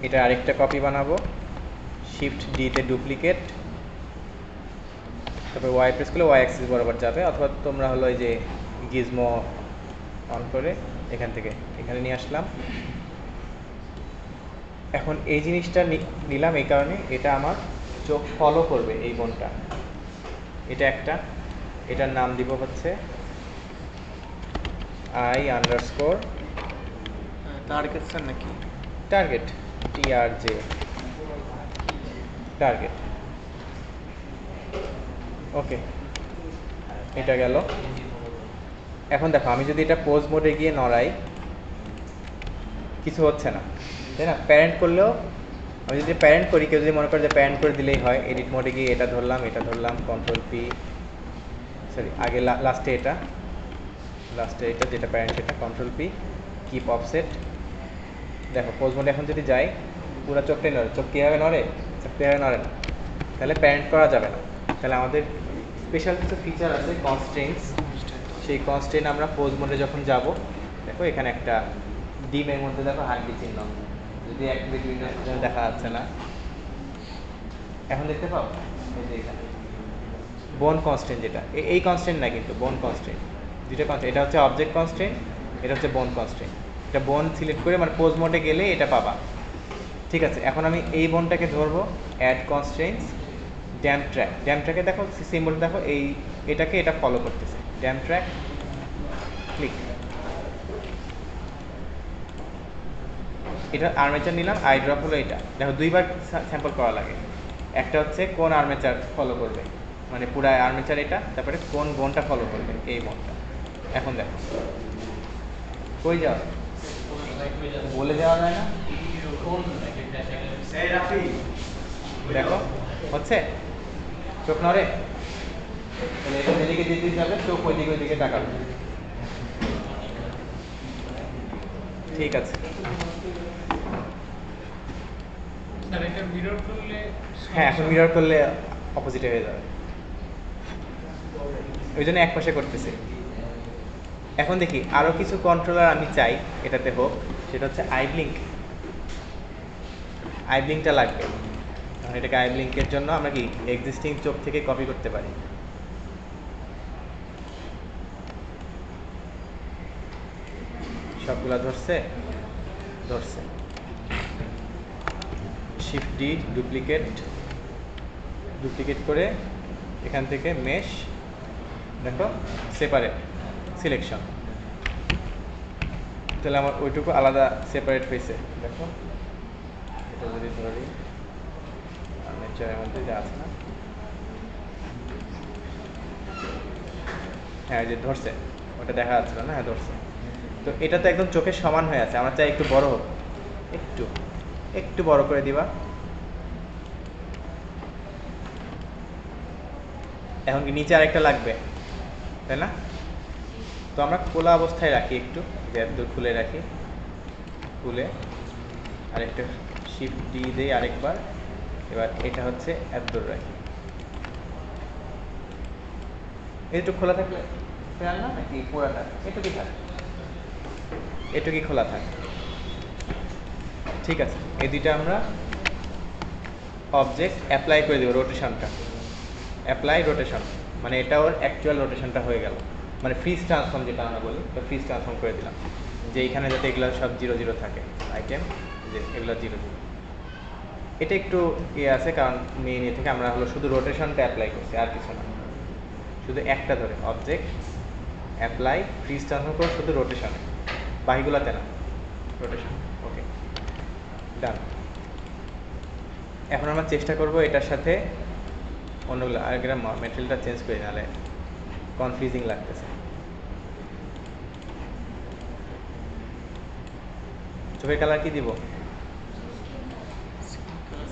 এটা আরেকটা কপি বানাবো, শিফট ডিতে ডুপ্লিকেট, তারপর ওয়াই প্রেস করলে ওয়াই অ্যাক্সিস বরাবর যাবে, অথবা তোমরা হলো এই যে গিজমো অন করে এখান থেকে এখানে নিয়ে আসলাম। এখন এই জিনিসটা নিলাম এই কারণে এটা আমার চোখ ফলো করবে, এই বোনটা, এটা একটা, এটার নাম দিব হচ্ছে আই আন্ডারস্কোর টার্গেট স্যার নাকি টার্গেট, TRJ টার্গেট। ওকে, এটা গেল। এখন দেখো আমি যদি এটা পোজ মোডে গিয়ে নড়াই, কিছু হচ্ছে না, তাই না? প্যারেন্ট করলেও, আমি যদি প্যারেন্ট করি, কেউ যদি মনে করে যে প্যারেন্ট করে দিলেই হয়, এডিট মোডে গিয়ে এটা ধরলাম, কন্ট্রোল পি, সরি আগে লাস্টে এটা যেটা প্যারেন্ট সেটা কন্ট্রোল পি, কিপ অফসেট। দেখো পোজ মোডে এখন যদি যাই, পুরো চোখটাই নড়ে, চোখ কীভাবে নড়ে, চোখ কীভাবে নড়ে না, তাহলে প্যারেন্ট করা যাবে না। তাহলে আমাদের স্পেশাল কিছু ফিচার আছে, কনস্ট্রেন্টস, সেই কনস্ট্রেন্ট আমরা পোজ মোডে যখন যাব, দেখো এখানে একটা ডিমের মধ্যে দেখো হাড্ডি চিহ্ন, যদি এক দেখা যাচ্ছে না, এখন দেখতে পাও এই যে এখানে বোন কনস্ট্রেন্ট, যেটা এই কনস্ট্রেন্ট না কিন্তু বোন কনস্ট্রেন্ট, দুইটা কনস্ট্রেন্ট, এটা হচ্ছে অবজেক্ট কনস্ট্রেন্ট, এটা হচ্ছে বোন কনস্ট্রেন্ট। এটা বোন সিলেক্ট করে মানে পোজ মোডে গেলে এটা পাবা। ঠিক আছে, এখন আমি এই বোনটাকে ধরবো, অ্যাড কনস্ট্রেন্টস, ড্যাম ট্র্যাকে দেখো সিম্বল, দেখো এই এটাকে এটা ফলো করতেছে, ড্যাম ট্র্যাক, ক্লিক। এটা আর্মেচার নিলাম, আই ড্রপ হলো এটা। দেখো দুইবার স্যাম্পল করা লাগে। একটা হচ্ছে কোন আর্মেচার ফলো করবে, মানে পুরা আর্মেচার এটা, তারপরে কোন বোনটা ফলো করবে, এই বোনটা। এখন দেখো কই যাও, বলে দেওয়া যায় না। দেখো হচ্ছে, চোখ নড়ে, তাহলে এটা যেদিকে যেতে যাবে চোখ ওইদিকে ওইদিকে তাকাবে। ঠিক আছে, হ্যাঁ এখন মিরর করলে অপোজিটে হয়ে যাবে, ওই জন্য এক পাশে করতেছি। এখন দেখি আরো কিছু কন্ট্রোলার আমি চাই এটাতে হোক, সেটা হচ্ছে আই ব্লিঙ্ক। আই ব্লিঙ্কটা লাগবে। এখন এটাকে আই ব্লিঙ্কের জন্য আমরা কি এক্সিস্টিং চোখ থেকে কপি করতে পারি। সবগুলা ধরছে, ধরছে। শিফট ডি, ডুপ্লিকেট করে এখান থেকে মেশ, দেখো সেপারেট সিলেকশন, তাহলে আমার ওইটুকু আলাদা সেপারেট হয়েছে। দেখো এটা যদি ধরি নেচারের মধ্যে যা আছে না, হ্যাঁ যে ধরছে, ওটা দেখা যাচ্ছিল না, হ্যাঁ ধরছে। তো এটা তো একদম চোখের সমান হয়ে আছে, আমরা চাই একটু বড় হোক, একটু একটু বড় করে দিবা। এখন কি নিচে আরেকটা লাগবে, তাই না? তো আমরা খোলা অবস্থায় রাখি, একটু গ্যাপ দূর খুলে রাখি, খুলে আরেকটা শিফট ডি দেই আরেকবার। এবার এটা হচ্ছে এত দূর রাখি, একটু খোলা থাকলে ফেয়ার না, নাকি পুরাটা এটুকুই থাক, এটুকুই খোলা থাক। ঠিক আছে, এই দুইটা আমরা অবজেক্ট অ্যাপ্লাই করে দেবো, রোটেশনটা অ্যাপ্লাই রোটেশন, মানে এটা ওর অ্যাকচুয়াল রোটেশনটা হয়ে গেল, মানে ফ্রিজ ট্রান্সফর্ম যেটা আমরা বলি, তো ফ্রিজ ট্রান্সফর্ম করে দিলাম, যে এইখানে যাতে এগুলো সব 0 0 থাকে আইটেম, যে এগুলো 0 0। এটা একটু ইয়ে আছে, কারণ মেইন এ থেকে আমরা হলো শুধু রোটেশনটা অ্যাপ্লাই করছি, আর কিছু না, শুধু একটা ধরে অবজেক্ট অ্যাপ্লাই ফ্রিজ ট্রান্সফর্ম করে শুধু রোটেশনে, বাকিগুলোতে না, রোটেশন। ওকে ডান। এখন আমরা চেষ্টা করব এটার সাথে অন্যগুলো, আর একটা ম্যাটেরিয়ালটা চেঞ্জ করে, নাহলে কনফিউজিং লাগতেছে। চোখের কালার কি দিব?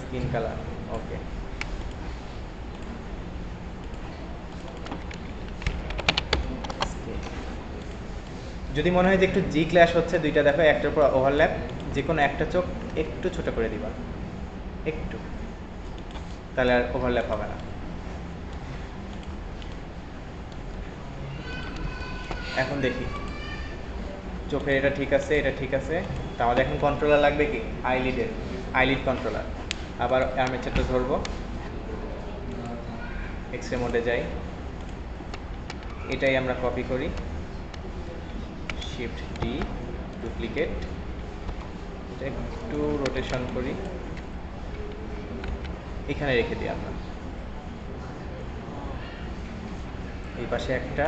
Skin colour. ওকে, যদি মনে হয় যে একটু জি ক্ল্যাশ হচ্ছে দুইটা, দেখো একটার উপর ওভারল্যাপ, যে কোনো একটা চোখ একটু ছোট করে দিবা, একটু, তাহলে আর ওভারল্যাপ হবে না। এখন দেখি চোখের এটা ঠিক আছে, এটা ঠিক আছে, তো আমাদের এখন কন্ট্রোলার লাগবে কি আইলিডের, আইলিড কন্ট্রোলার। আবার আর্মেচারটা ধরবো, এক্সরে মোডে যাই, এটাই আমরা কপি করি, শিফট ডি, ডুপ্লিকেট, এটা একটু রোটেশন করি, এখানে রেখে দিই আমরা। এই পাশে একটা,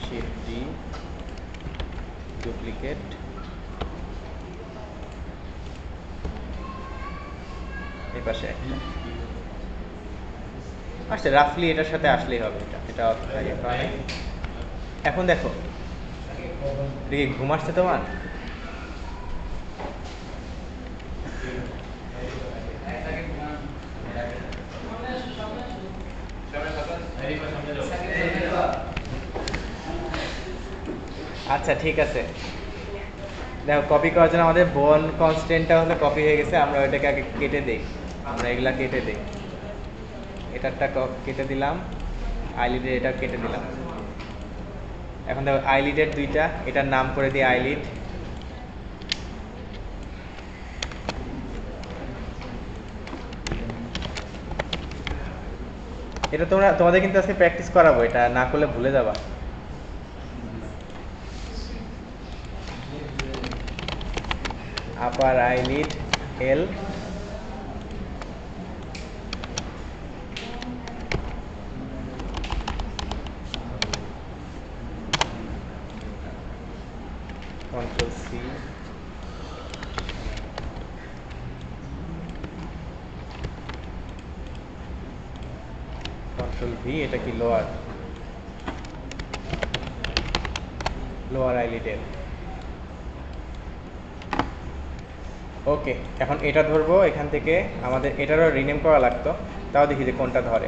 শিফট ডি, ডুপ্লিকেট, এই পাশে একটা আচ্ছা, রাফলি এটার সাথে আসলেই হবে, এটা এখন দেখো এটা কি ঘুম আসছে তোমার? আচ্ছা ঠিক আছে, দেখো কপি করার জন্য আমাদের বোন কনস্ট্যান্টটা হলে কপি হয়ে গেছে, আমরা ওইটাকে আগে কেটে দিই, আমরা এগুলা কেটে দিই, এটারটা কেটে দিলাম, আইলিডের এটা কেটে দিলাম। এখন দেখো আইলিডের দুইটা, এটার নাম করে দিই আইলিড, এটা তোমাদের কিন্তু আজকে প্র্যাকটিস করাবো, এটা না করলে ভুলে যাবা। আপার আইলিড এল, কন্ট্রোল ভি, এটা কি লোয়ার আইলিডের। ওকে, এখন এটা ধরবো এখান থেকে, আমাদের এটারও রিনেম করা লাগতো, তাও দেখি যে কোনটা ধরে।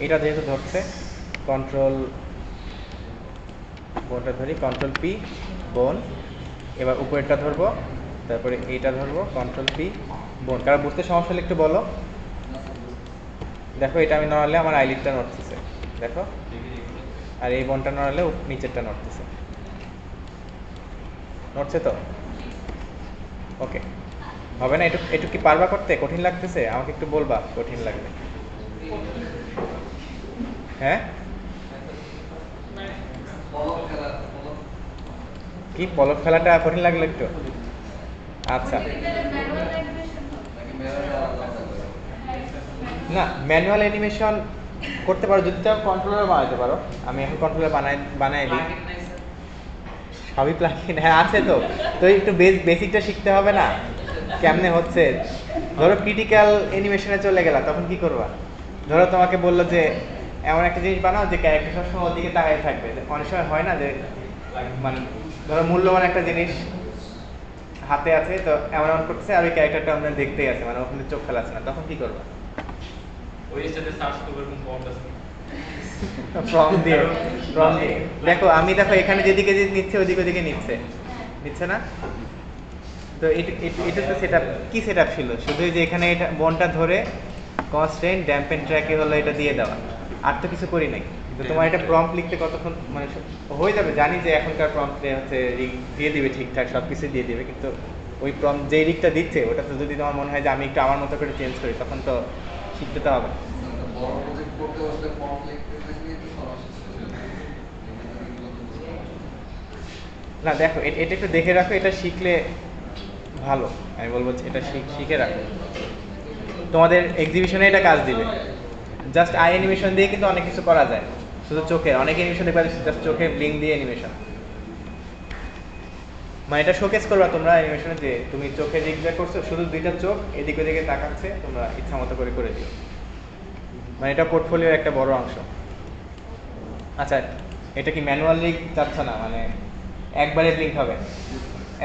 এটা যেহেতু ধরছে, বোনটা ধরি, কন্ট্রোল পি বোন। এবার উপরেরটা ধরবো, তারপরে এইটা ধরবো, কন্ট্রোল পি বোন। কারণ বুঝতে সমস্যা হলে একটু বলো। দেখো এটা আমি নড়ালে আমার আইলিডটা নড়তেছে, দেখো। আর এই বোনটা নড়ালে নিচেরটা নড়তেছে, নড়ছে তো? ওকে, হবে না? একটু কি পারবা করতে? কঠিন লাগতেছে? আমাকে একটু বলবা কঠিন লাগবে। হ্যাঁ, কি পলক খেলাটা কঠিন লাগলো একটু? আচ্ছা, না ম্যানুয়াল অ্যানিমেশন করতে পারো যদি তুমি কন্ট্রোলার বানাতে পারো। আমি এখন কন্ট্রোলার বানাই দিই। সবই প্লাগইন, হ্যাঁ আছে তো। তো একটু বেসিকটা শিখতে হবে না, কেমনে হচ্ছে। ধরো ক্রিটিক্যাল অ্যানিমেশনে চলে গেলা, তখন কি করবা? ধরো তোমাকে বললো যে এমন একটা জিনিস বানাও যে ক্যারেক্টার সবসময় ওদিকে তাকায় থাকবে। অনেক সময় হয় না যে, মানে ধরো মূল্যবান একটা জিনিস হাতে আছে, তো এমন করতেছে আর ওই ক্যারেক্টারটা আমরা দেখতেই আছে, মানে ওখানে চোখ ফেলাচ্ছে না, তখন কি করবা? ওই সাথে সার্চ করবে কোন ফর্মটা ফর্ম দিয়ে দেখো, আমি দেখো এখানে যেদিকে নিচ্ছে ওদিকে নিচ্ছে না। তো এটা তো সেটআপ, কি সেটআপ ছিল? শুধু যে এখানে এটা বনটা ধরে কনস্ট্যান্ট ড্যাম্পেন ট্র্যাকে হলো এটা দিয়ে দেওয়া, আর তো কিছু করি নাই। তো তোমার এটা প্রম্পট লিখতে কতক্ষণ, মানে হয়ে যাবে। জানি যে এখনকার প্রম্পটে হচ্ছে রিগ দিয়ে দিবে, ঠিকঠাক সব কিছু দিয়ে দিবে, কিন্তু ওই প্রম্পট যেই রিগটা দিচ্ছে ওটা তো যদি তোমার মনে হয় যে আমি একটু আমার মতো করে চেঞ্জ করি, তখন তো শিখতে তো হবে। না দেখো, এটা একটু দেখে রাখো, এটা শিখলে ভালো। আমি বলবো এটা শিখে রাখো, তোমাদের এক্সিবিশনে এটা কাজ দিবে। জাস্ট আই অ্যানিমেশন দিয়ে কিন্তু অনেক কিছু করা যায়, শুধু চোখে। অনেক অ্যানিমেশন দেখবা জাস্ট চোখে ব্লিঙ্ক দিয়ে অ্যানিমেশন, মানে এটা শোকেস করবা তোমরা অ্যানিমেশনে, যে তুমি চোখে জিগজ্যাগ করছো, শুধু দুইটা চোখ এদিক ওদিকে তাকাচ্ছে, তোমরা ইচ্ছা মতো করে দিও। মানে এটা পোর্টফোলিওর একটা বড় অংশ। আচ্ছা, এটা কি ম্যানুয়াল লিঙ্ক চাচ্ছ না, মানে একবারে লিঙ্ক হবে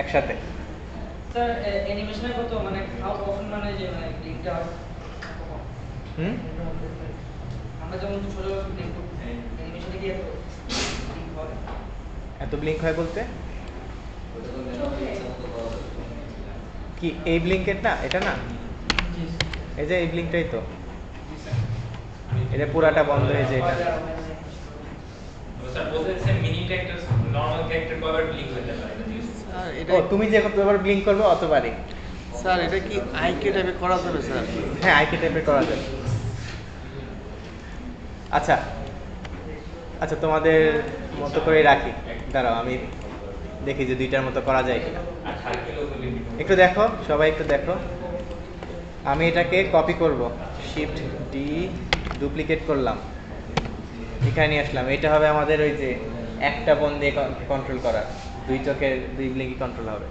একসাথে? স্যার অ্যানিমেশনের কত মানে হাউ অফেন মানে যে মানে লিংকটা হয়? আমরা যেমন ছোট লিংক অ্যানিমেশনে কি এত লিংক হয়? এত ব্লিঙ্ক হয় বলতে কি? এই ব্লিঙ্কের না, এটা না, এই যে এই ব্লিঙ্কটাই তো, এটা পুরাটা বন্ধ হয়ে যায়। এটা স্যার বলতেছেন mini character normal character cover link হতে পারে। স্যার এটা, ও তুমি যে কতবার ব্লিঙ্ক করবে অতবারই। স্যার এটা কি আইকে টাইপে করা যাবে স্যার? হ্যাঁ, আইকে টাইপের করা যাবে। আচ্ছা আচ্ছা, তোমাদের মতো করে রাখি, দাঁড়াও আমি দেখি যে দুইটার মতো করা যায় কিনা। আর সার্কেলও তো লিমিট। একটু দেখো, সবাই একটু দেখো। আমি এটাকে কপি করব, শিফট ডি ডুপ্লিকেট করলাম, এখানে নিয়ে আসলাম। এটা হবে আমাদের ওই যে একটা বোন দিয়ে কন্ট্রোল করার, দুই চোখের দুই ব্লিঙ্কই কন্ট্রোল হবে।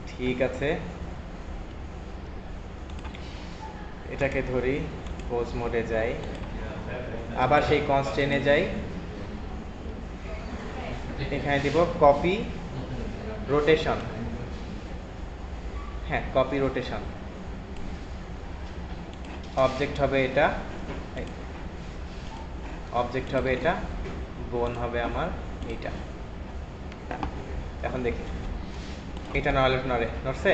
ঠিক আছে, এটাকে ধরি, পোজ মোডে যাই, আবার সেই কনস্ট্রেনে যাই, এখানে দিব কপি রোটেশন। হ্যাঁ, কপি রোটেশন। অবজেক্ট হবে এটা, বোন হবে আমার এইটা। এখন দেখি এটা নড়ছে।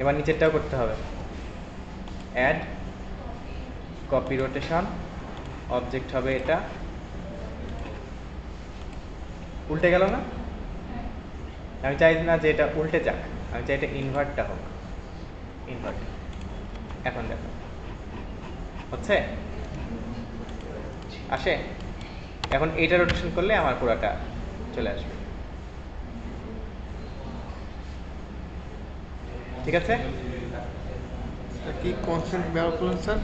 এবার নিচেরটাও করতে হবে, অ্যাড কপি রোটেশন, অবজেক্ট হবে এটা। উল্টে গেল না? আমি চাই না যে এটা উল্টে যাক, আমি চাই এটা ইনভার্টটা হোক, ইনভার্ট। এখন দেখো হচ্ছে, আসে। এখন এইটা রোটেশন করলে আমার পুরাটা চলে আসবে। ঠিক আছে? কি কনস্ট্যান্ট ব্যবহার করলেন স্যার?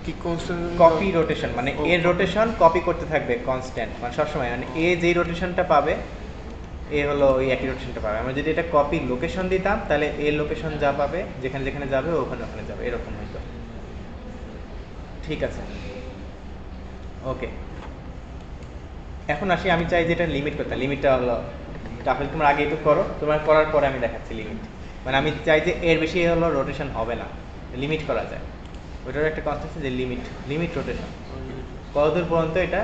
কি কনস্ট্যান্ট? কপি রোটেশন, মানে এর রোটেশন কপি করতে থাকবে কনস্ট্যান্ট, মানে সবসময়, মানে এ যেই রোটেশনটা পাবে এ হলো ওই একই রোটেশনটা পাবে। আমরা যদি এটা কপি লোকেশন দিতাম, তাহলে এর লোকেশন যা পাবে, যেখানে যেখানে যাবে ওখানে ওখানে যাবে, এরকম হইতো। ঠিক আছে, ওকে। এখন আসি, আমি চাই যে এটা লিমিট করতে। লিমিটটা হলো, তাহলে তোমার আগে একটু করো, তোমার করার পরে আমি দেখাচ্ছি লিমিট। মানে আমি চাই যে এর বেশি হলো রোটেশন হবে না, লিমিট করা যায়। ওইটার একটা কনসেপ্ট আছে যে লিমিট রোটেশন, কতদূর পর্যন্ত এটা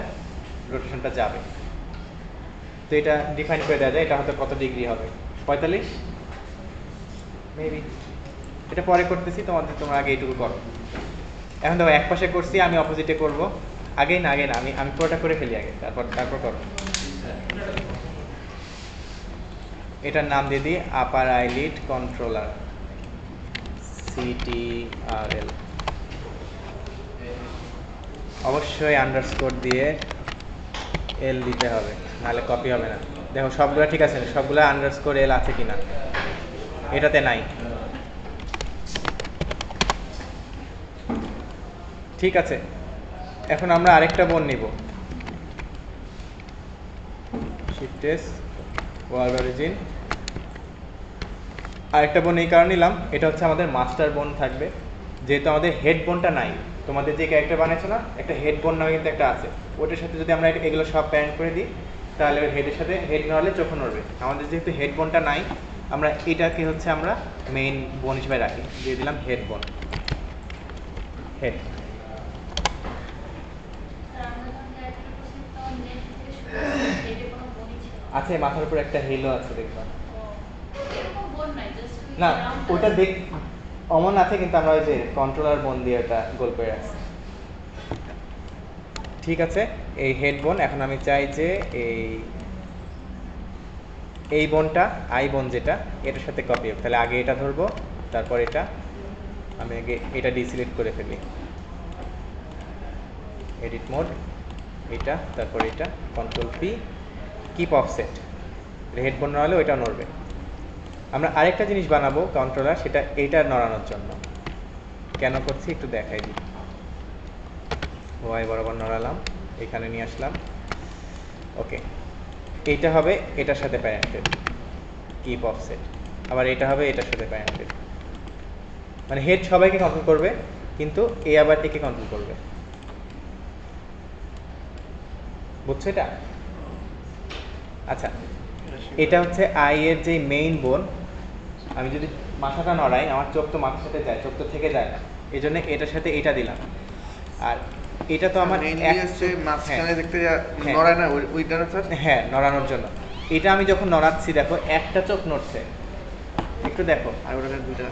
রোটেশনটা যাবে। তো এটা ডিফাইন করে দেওয়া যায়, এটা হয়তো কত ডিগ্রি হবে, 45 মেবি। এটা পরে করতেছি, তোমরা আগে এইটুকু করো। এখন দেখো এক পাশে করছি, আমি অপোজিটে করব। আগে না আমি পুরোটা করে ফেলি আগে, তারপর করো। এটার নাম দিয়ে দিই আপার আইলিড কন্ট্রোলার, CTRL। অবশ্যই আন্ডারস্কোর দিয়ে এল দিতে হবে, নাহলে কপি হবে না। দেখো সবগুলো ঠিক আছে, সবগুলো আন্ডারস্কোর এল আছে কিনা, এটাতে নাই। ঠিক আছে, এখন আমরা আরেকটা বোন নিব, শিফট এস, ওয়ার্ল্ড অরিজিন। আরেকটা বোন এই কারণে নিলাম, এটা হচ্ছে আমাদের মাস্টার বোন থাকবে, যেহেতু আমাদের হেড বোনটা নাই। তোমাদের যে ক্যারেক্টার বানিয়েছো না, একটা হেড বোন নামে কিন্তু একটা আছে, ওটার সাথে যদি আমরা এগুলো সব প্যারেন্ট করে দিই, তাহলে ওই হেডের সাথে হেড নড়লে চোখ নড়বে। আমাদের যেহেতু হেড বোনটা নাই, আমরা এটাকে হচ্ছে আমরা মেইন বোন হিসেবে রাখি, দিয়ে দিলাম হেড বোন, হেড। আছে মাথার উপর একটা হেলো আছে দেখবা, না ওটা দেখ অমন আছে, কিন্তু আমরা ওই যে কন্ট্রোলার বোন দিয়ে ওটা গোল করে রাখছি। ঠিক আছে, এই হেড বোন। এখন আমি চাই যে এই বোনটা, আই বোন যেটা, এটার সাথে কপি হবে। তাহলে আগে এটা ধরবো, তারপর এটা, আমি আগে এটা ডিসিলেক্ট করে ফেলি, এডিট মোড, এটা, তারপর এটা, control P, keep offset. Head বোন নড়ালে ওইটা নড়বে। আমরা আরেকটা জিনিস বানাবো কন্ট্রোলার, সেটা এইটা নড়ানোর জন্য। কেন করছি একটু দেখাই দিই। ওয়াই বরাবর নড়ালাম, এখানে নিয়ে আসলাম, ওকে। এইটা হবে এটার সাথে প্যারেন্টেড, কিপ অফসেট। আবার এটা হবে এটার সাথে প্যারেন্টেড। মানে হেড সবাইকে কন্ট্রোল করবে, কিন্তু এ আবার একে কন্ট্রোল করবে। বুঝছো এটা? আচ্ছা, এটা হচ্ছে আই এর যে মেইন বোন। আমি যদি মাথাটা নড়াই, আমার চোখ তো মাথার সাথে যায়, চোখ তো থেকে যায় না, এই জন্য এটার সাথে এটা দিলাম। আর এটা তো আমার মাঝখানে দেখতে নড়ায় না, ওইটা না স্যার? হ্যাঁ, নড়ানোর জন্য। এটা আমি যখন নড়াচ্ছি, দেখো একটা চোখ নড়ছে, একটু দেখো। আর ওটা দুইটা।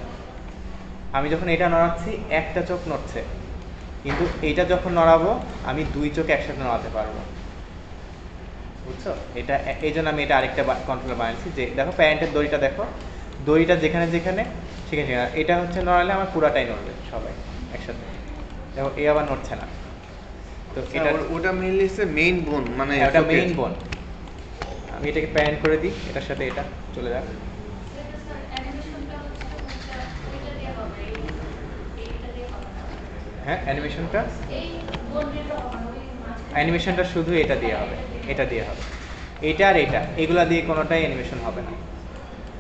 আমি যখন এটা নড়াচ্ছি, একটা চোখ নড়ছে, কিন্তু এইটা যখন নড়াবো, আমি দুই চোখ একসাথে নড়াতে পারবো। বুঝছো? এটা এই জন্য আমি এটা আরেকটা কন্ট্রোলার বানিয়েছি, যে দেখো প্যারেন্টের দড়িটা দেখো, দড়িটা যেখানে যেখানে সেখানে সেখানে। এটা হচ্ছে নড়ালে আমার পুরাটাই নড়বে, সবাই একসাথে। দেখো এ আবার নড়ছে না, তো এটা ওটা মেইনলি হচ্ছে মেইন বোন, মানে ওটা মেইন বোন। আমি এটাকে প্যারেন্ট করে দিই, এটার সাথে এটা চলে যাক। হ্যাঁ, অ্যানিমেশনটা শুধু এটা দিয়ে হবে, এটা দিয়ে হবে। এটা আর এটা, এগুলা দিয়ে কোনোটাই অ্যানিমেশন হবে না।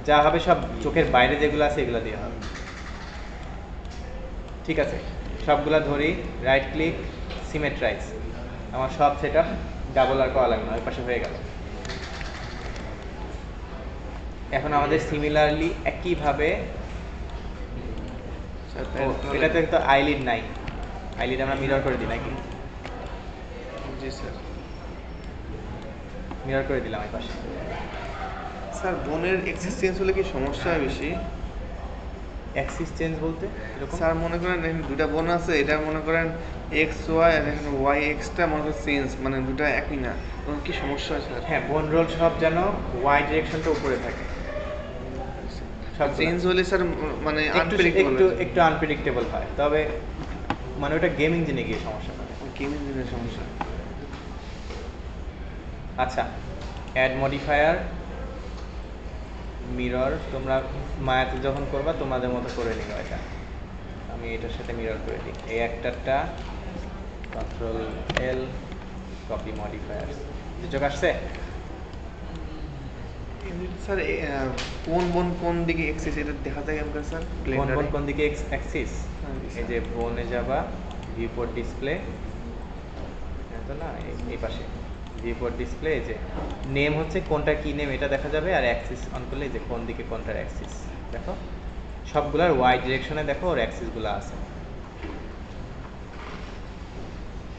যা হবে সব চোখের বাইরে যেগুলো আছে এগুলো দিয়ে হবে। ঠিক আছে, সবগুলা ধরি, রাইট ক্লিক, সিমেট্রাইজ। আমার সব সেট আপ ডাবল আর করা লাগবে না, ওই পাশে হয়ে গেল। এখন আমাদের সিমিলারলি একইভাবে, এটাতে তো আইলিড নাই, আইলিড আমরা মিরর করে দিই নাকি? জি স্যার। মিরর করে দিলাম এই পাশে। স্যার বোনের এক্সিস চেঞ্জ হলে কি সমস্যা হয় বেশি? অ্যাক্সিস চেঞ্জ বলতে এরকম? স্যার মনে করেন দুটা বোন আছে, এটা মনে করেন এক্স ওয়াই, আর এখানে ওয়াই এক্সটা মনে করেন চেঞ্জ, মানে দুটা একই না, তখন কি সমস্যা হয় স্যার? হ্যাঁ, বোন রোল সব যেন ওয়াই ডিরেকশনটা উপরে থাকে। সব চেঞ্জ হলে স্যার মানে একটু আনপ্রেডিক্টেবল হয়, তবে মানে ওটা গেমিং জিনে গিয়ে সমস্যা করে। গেমিং দিনের সমস্যা। আচ্ছা, অ্যাড মডিফায়ার মিরর, তোমরা মায়াতে যখন করবা তোমাদের মতো করে নিও এটা। আমি এটার সাথে মিরর করে দিই, এই একটারটা কন্ট্রোল এল, কপি মডিফায়ার। যোগ আসছে? স্যার কোন বোন কোন দিকে এক্সিস এটা দেখা যায় কেমন স্যার? কোন দিকে অ্যাক্সিস? এই যে বোনে যাবা, ভিউপোর্ট ডিসপ্লে, তো না এই পাশে ভিউপোর্ট ডিসপ্লে, যে নেম হচ্ছে কোনটা কি নেম এটা দেখা যাবে, আর অ্যাক্সিস অন করলে যে কোন দিকে কোনটার অ্যাক্সিস দেখো, সবগুলোর ওয়াই ডিরেকশনে দেখো ওর অ্যাক্সিসগুলো আছে।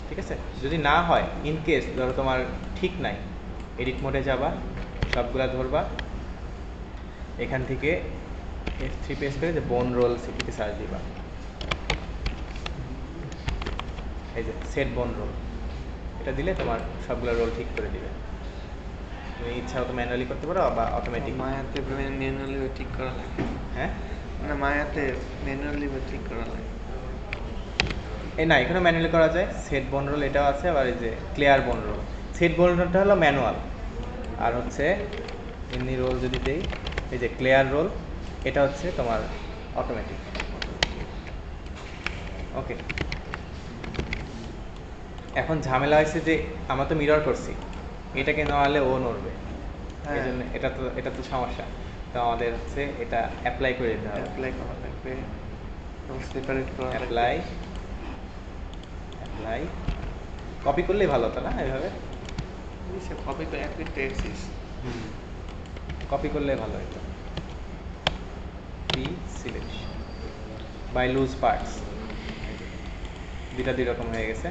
ঠিক আছে, যদি না হয় ইন কেস ধরো তোমার ঠিক নাই, এডিট মোডে যাবা, সবগুলা ধরবা, এখান থেকে F3 প্রেস করে যে বোন রোল সিটিতে সার্চ দিবা, এই যে সেট বোন রোল, এটা দিলে তোমার সবগুলো রোল ঠিক করে দিবে। তুমি ইচ্ছা মতো ম্যানুয়ালি করতে পারো বা অটোমেটিক। মায়াতে ম্যানুয়ালি ঠিক করা লাগে। হ্যাঁ না, মায়াতে ম্যানুয়ালি ঠিক করা লাগে। এই না, এখানে ম্যানুয়ালি করা যায়। সেট বোন রোল এটাও আছে, আবার এই যে ক্লিয়ার বোন রোল। সেট বোন রোলটা হলো ম্যানুয়াল, আর হচ্ছে এমনি রোল যদি দেই, এই যে ক্লিয়ার রোল, এটা হচ্ছে তোমার অটোমেটিক। ওকে, এখন ঝামেলা হয়েছে যে আমরা তো মিরর করছি, এটাকে নেওয়ালে ও নড়বে, এই জন্য এটা তো সমস্যা। তো আমাদের হচ্ছে এটা অ্যাপ্লাই করে দিতে হবে। অ্যাপ্লাই করা লাগবে, সেপারেট করা লাগবে। অ্যাপ্লাই কপি করলেই ভালো হতো না এভাবে, সে কপি তো এক টেক্সিস কপি করলে ভালো হতো। P selection by loose parts, দুই রকম হয়ে গেছে।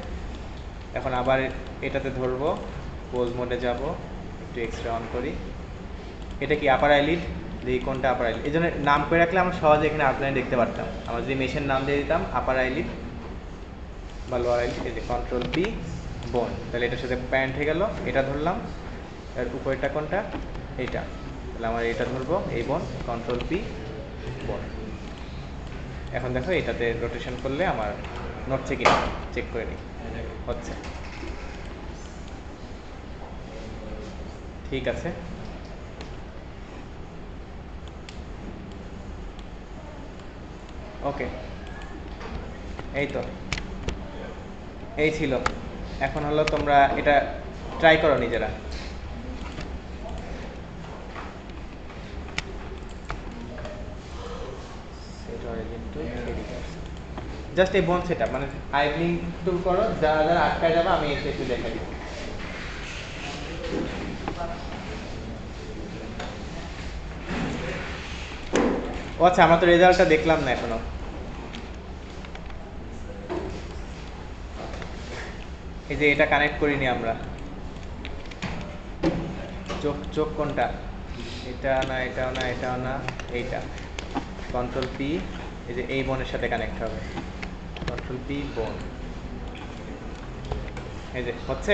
এখন আবার এটাতে ধরবো, পোজ মোডে যাব, একটু এক্সট্রা অন করি। এটা কি আপার আইলিড, দেখি কোনটা আপার আইলিড, এই জন্য নাম করে রাখলে আমরা সহজে এখানে আউটলাইনে দেখতে পারতাম। আমরা যদি মেশের নাম দিয়ে দিতাম আপার আইলিড বা লোয়ার আইলিড, এই যে কন্ট্রোল পি বোন, তাহলে এটার সাথে প্যান্ট হয়ে গেল। এটা ধরলাম, এর উপরেরটা কোনটা, এইটা, তাহলে আমার এটা ধরবো, এই বোন, কন্ট্রোল পি বোন। এখন দেখো এটাতে রোটেশন করলে আমার নড়ছে কিনা চেক করে নিই, হচ্ছে, ঠিক আছে। ওকে, এই তো, এই ছিল। এখন হলো তোমরা এটা ট্রাই করো নিজেরা। জাস্ট এই বোন সেটআপ, মানে আইভলিং টুল করো, যারা যারা আটকায় যাবে আমি এসে একটু দেখা দিব। ও আচ্ছা, আমরা তো রেজাল্টটা দেখলাম না এখনো। এই যে এটা কানেক্ট করিনি আমরা, চোখ চোখ কোনটা, এটা না, এটাও না, এটাও না, এইটা, কন্ট্রোল পি, এই যে এই বোনের সাথে কানেক্ট হবে, কন্ট্রোল পি বোন, এই যে হচ্ছে।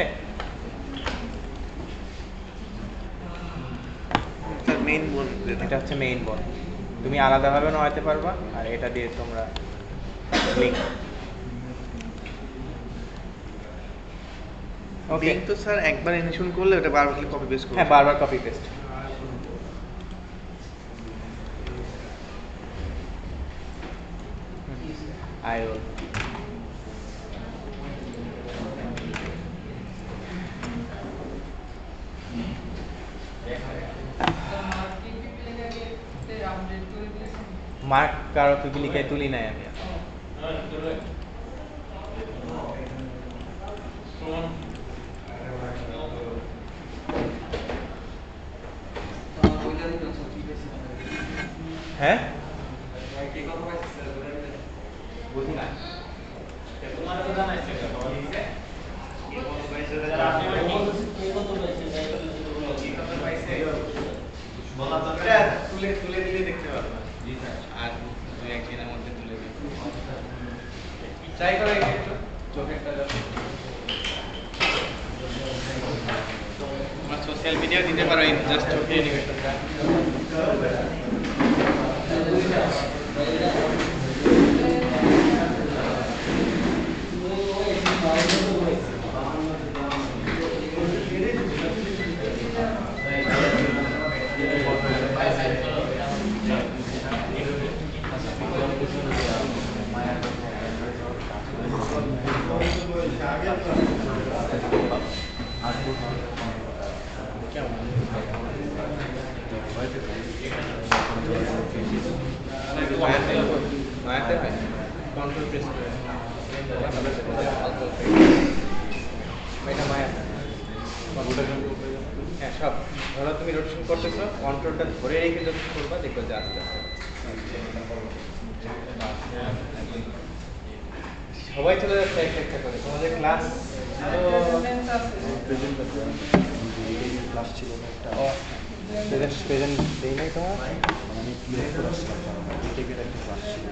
মেইন বোন, এটা হচ্ছে মেইন বোন, তুমি আলাদাভাবে নামাতে পারবা, আর এটা দিয়ে তোমরা লিঙ্ক। ওকে, তো স্যার একবার ইনস্টল করলে ওটা বারবার কপি পেস্ট করবে। হ্যাঁ বারবার copy paste. Eye roll, mark কারো পিপিলিকায় তুলি নাই আমি। হ্যাঁ বুঝি না, তোমার তো জানাইছে তুলে তুলে দিলে দেখতে পারবা, আর দুই একদিনের মধ্যে তুলে দিই। ট্রাই করো একটু, চোখেরটা তোমার সোশ্যাল মিডিয়া দিতে পারো, জাস্ট চোখে অ্যানিমেশনটা। মায়াতে হয়, কন্ট্রোল প্রেস করে এটা মায়া হ্যাঁ সব ধরো তুমি রোটেশন করতেছো কন্ট্রোলটা ধরে রেখে যখন করবা দেখো যে আস্তে আস্তে সবাই চলে যাচ্ছে একটা একটা করে তোমাদের ক্লাস ক্লাস ছিল না একটা প্রেজেন্ট দেই নাই তোমার আমি ক্লিয়ার করে আসলাম বিটেকের একটা ক্লাস ছিল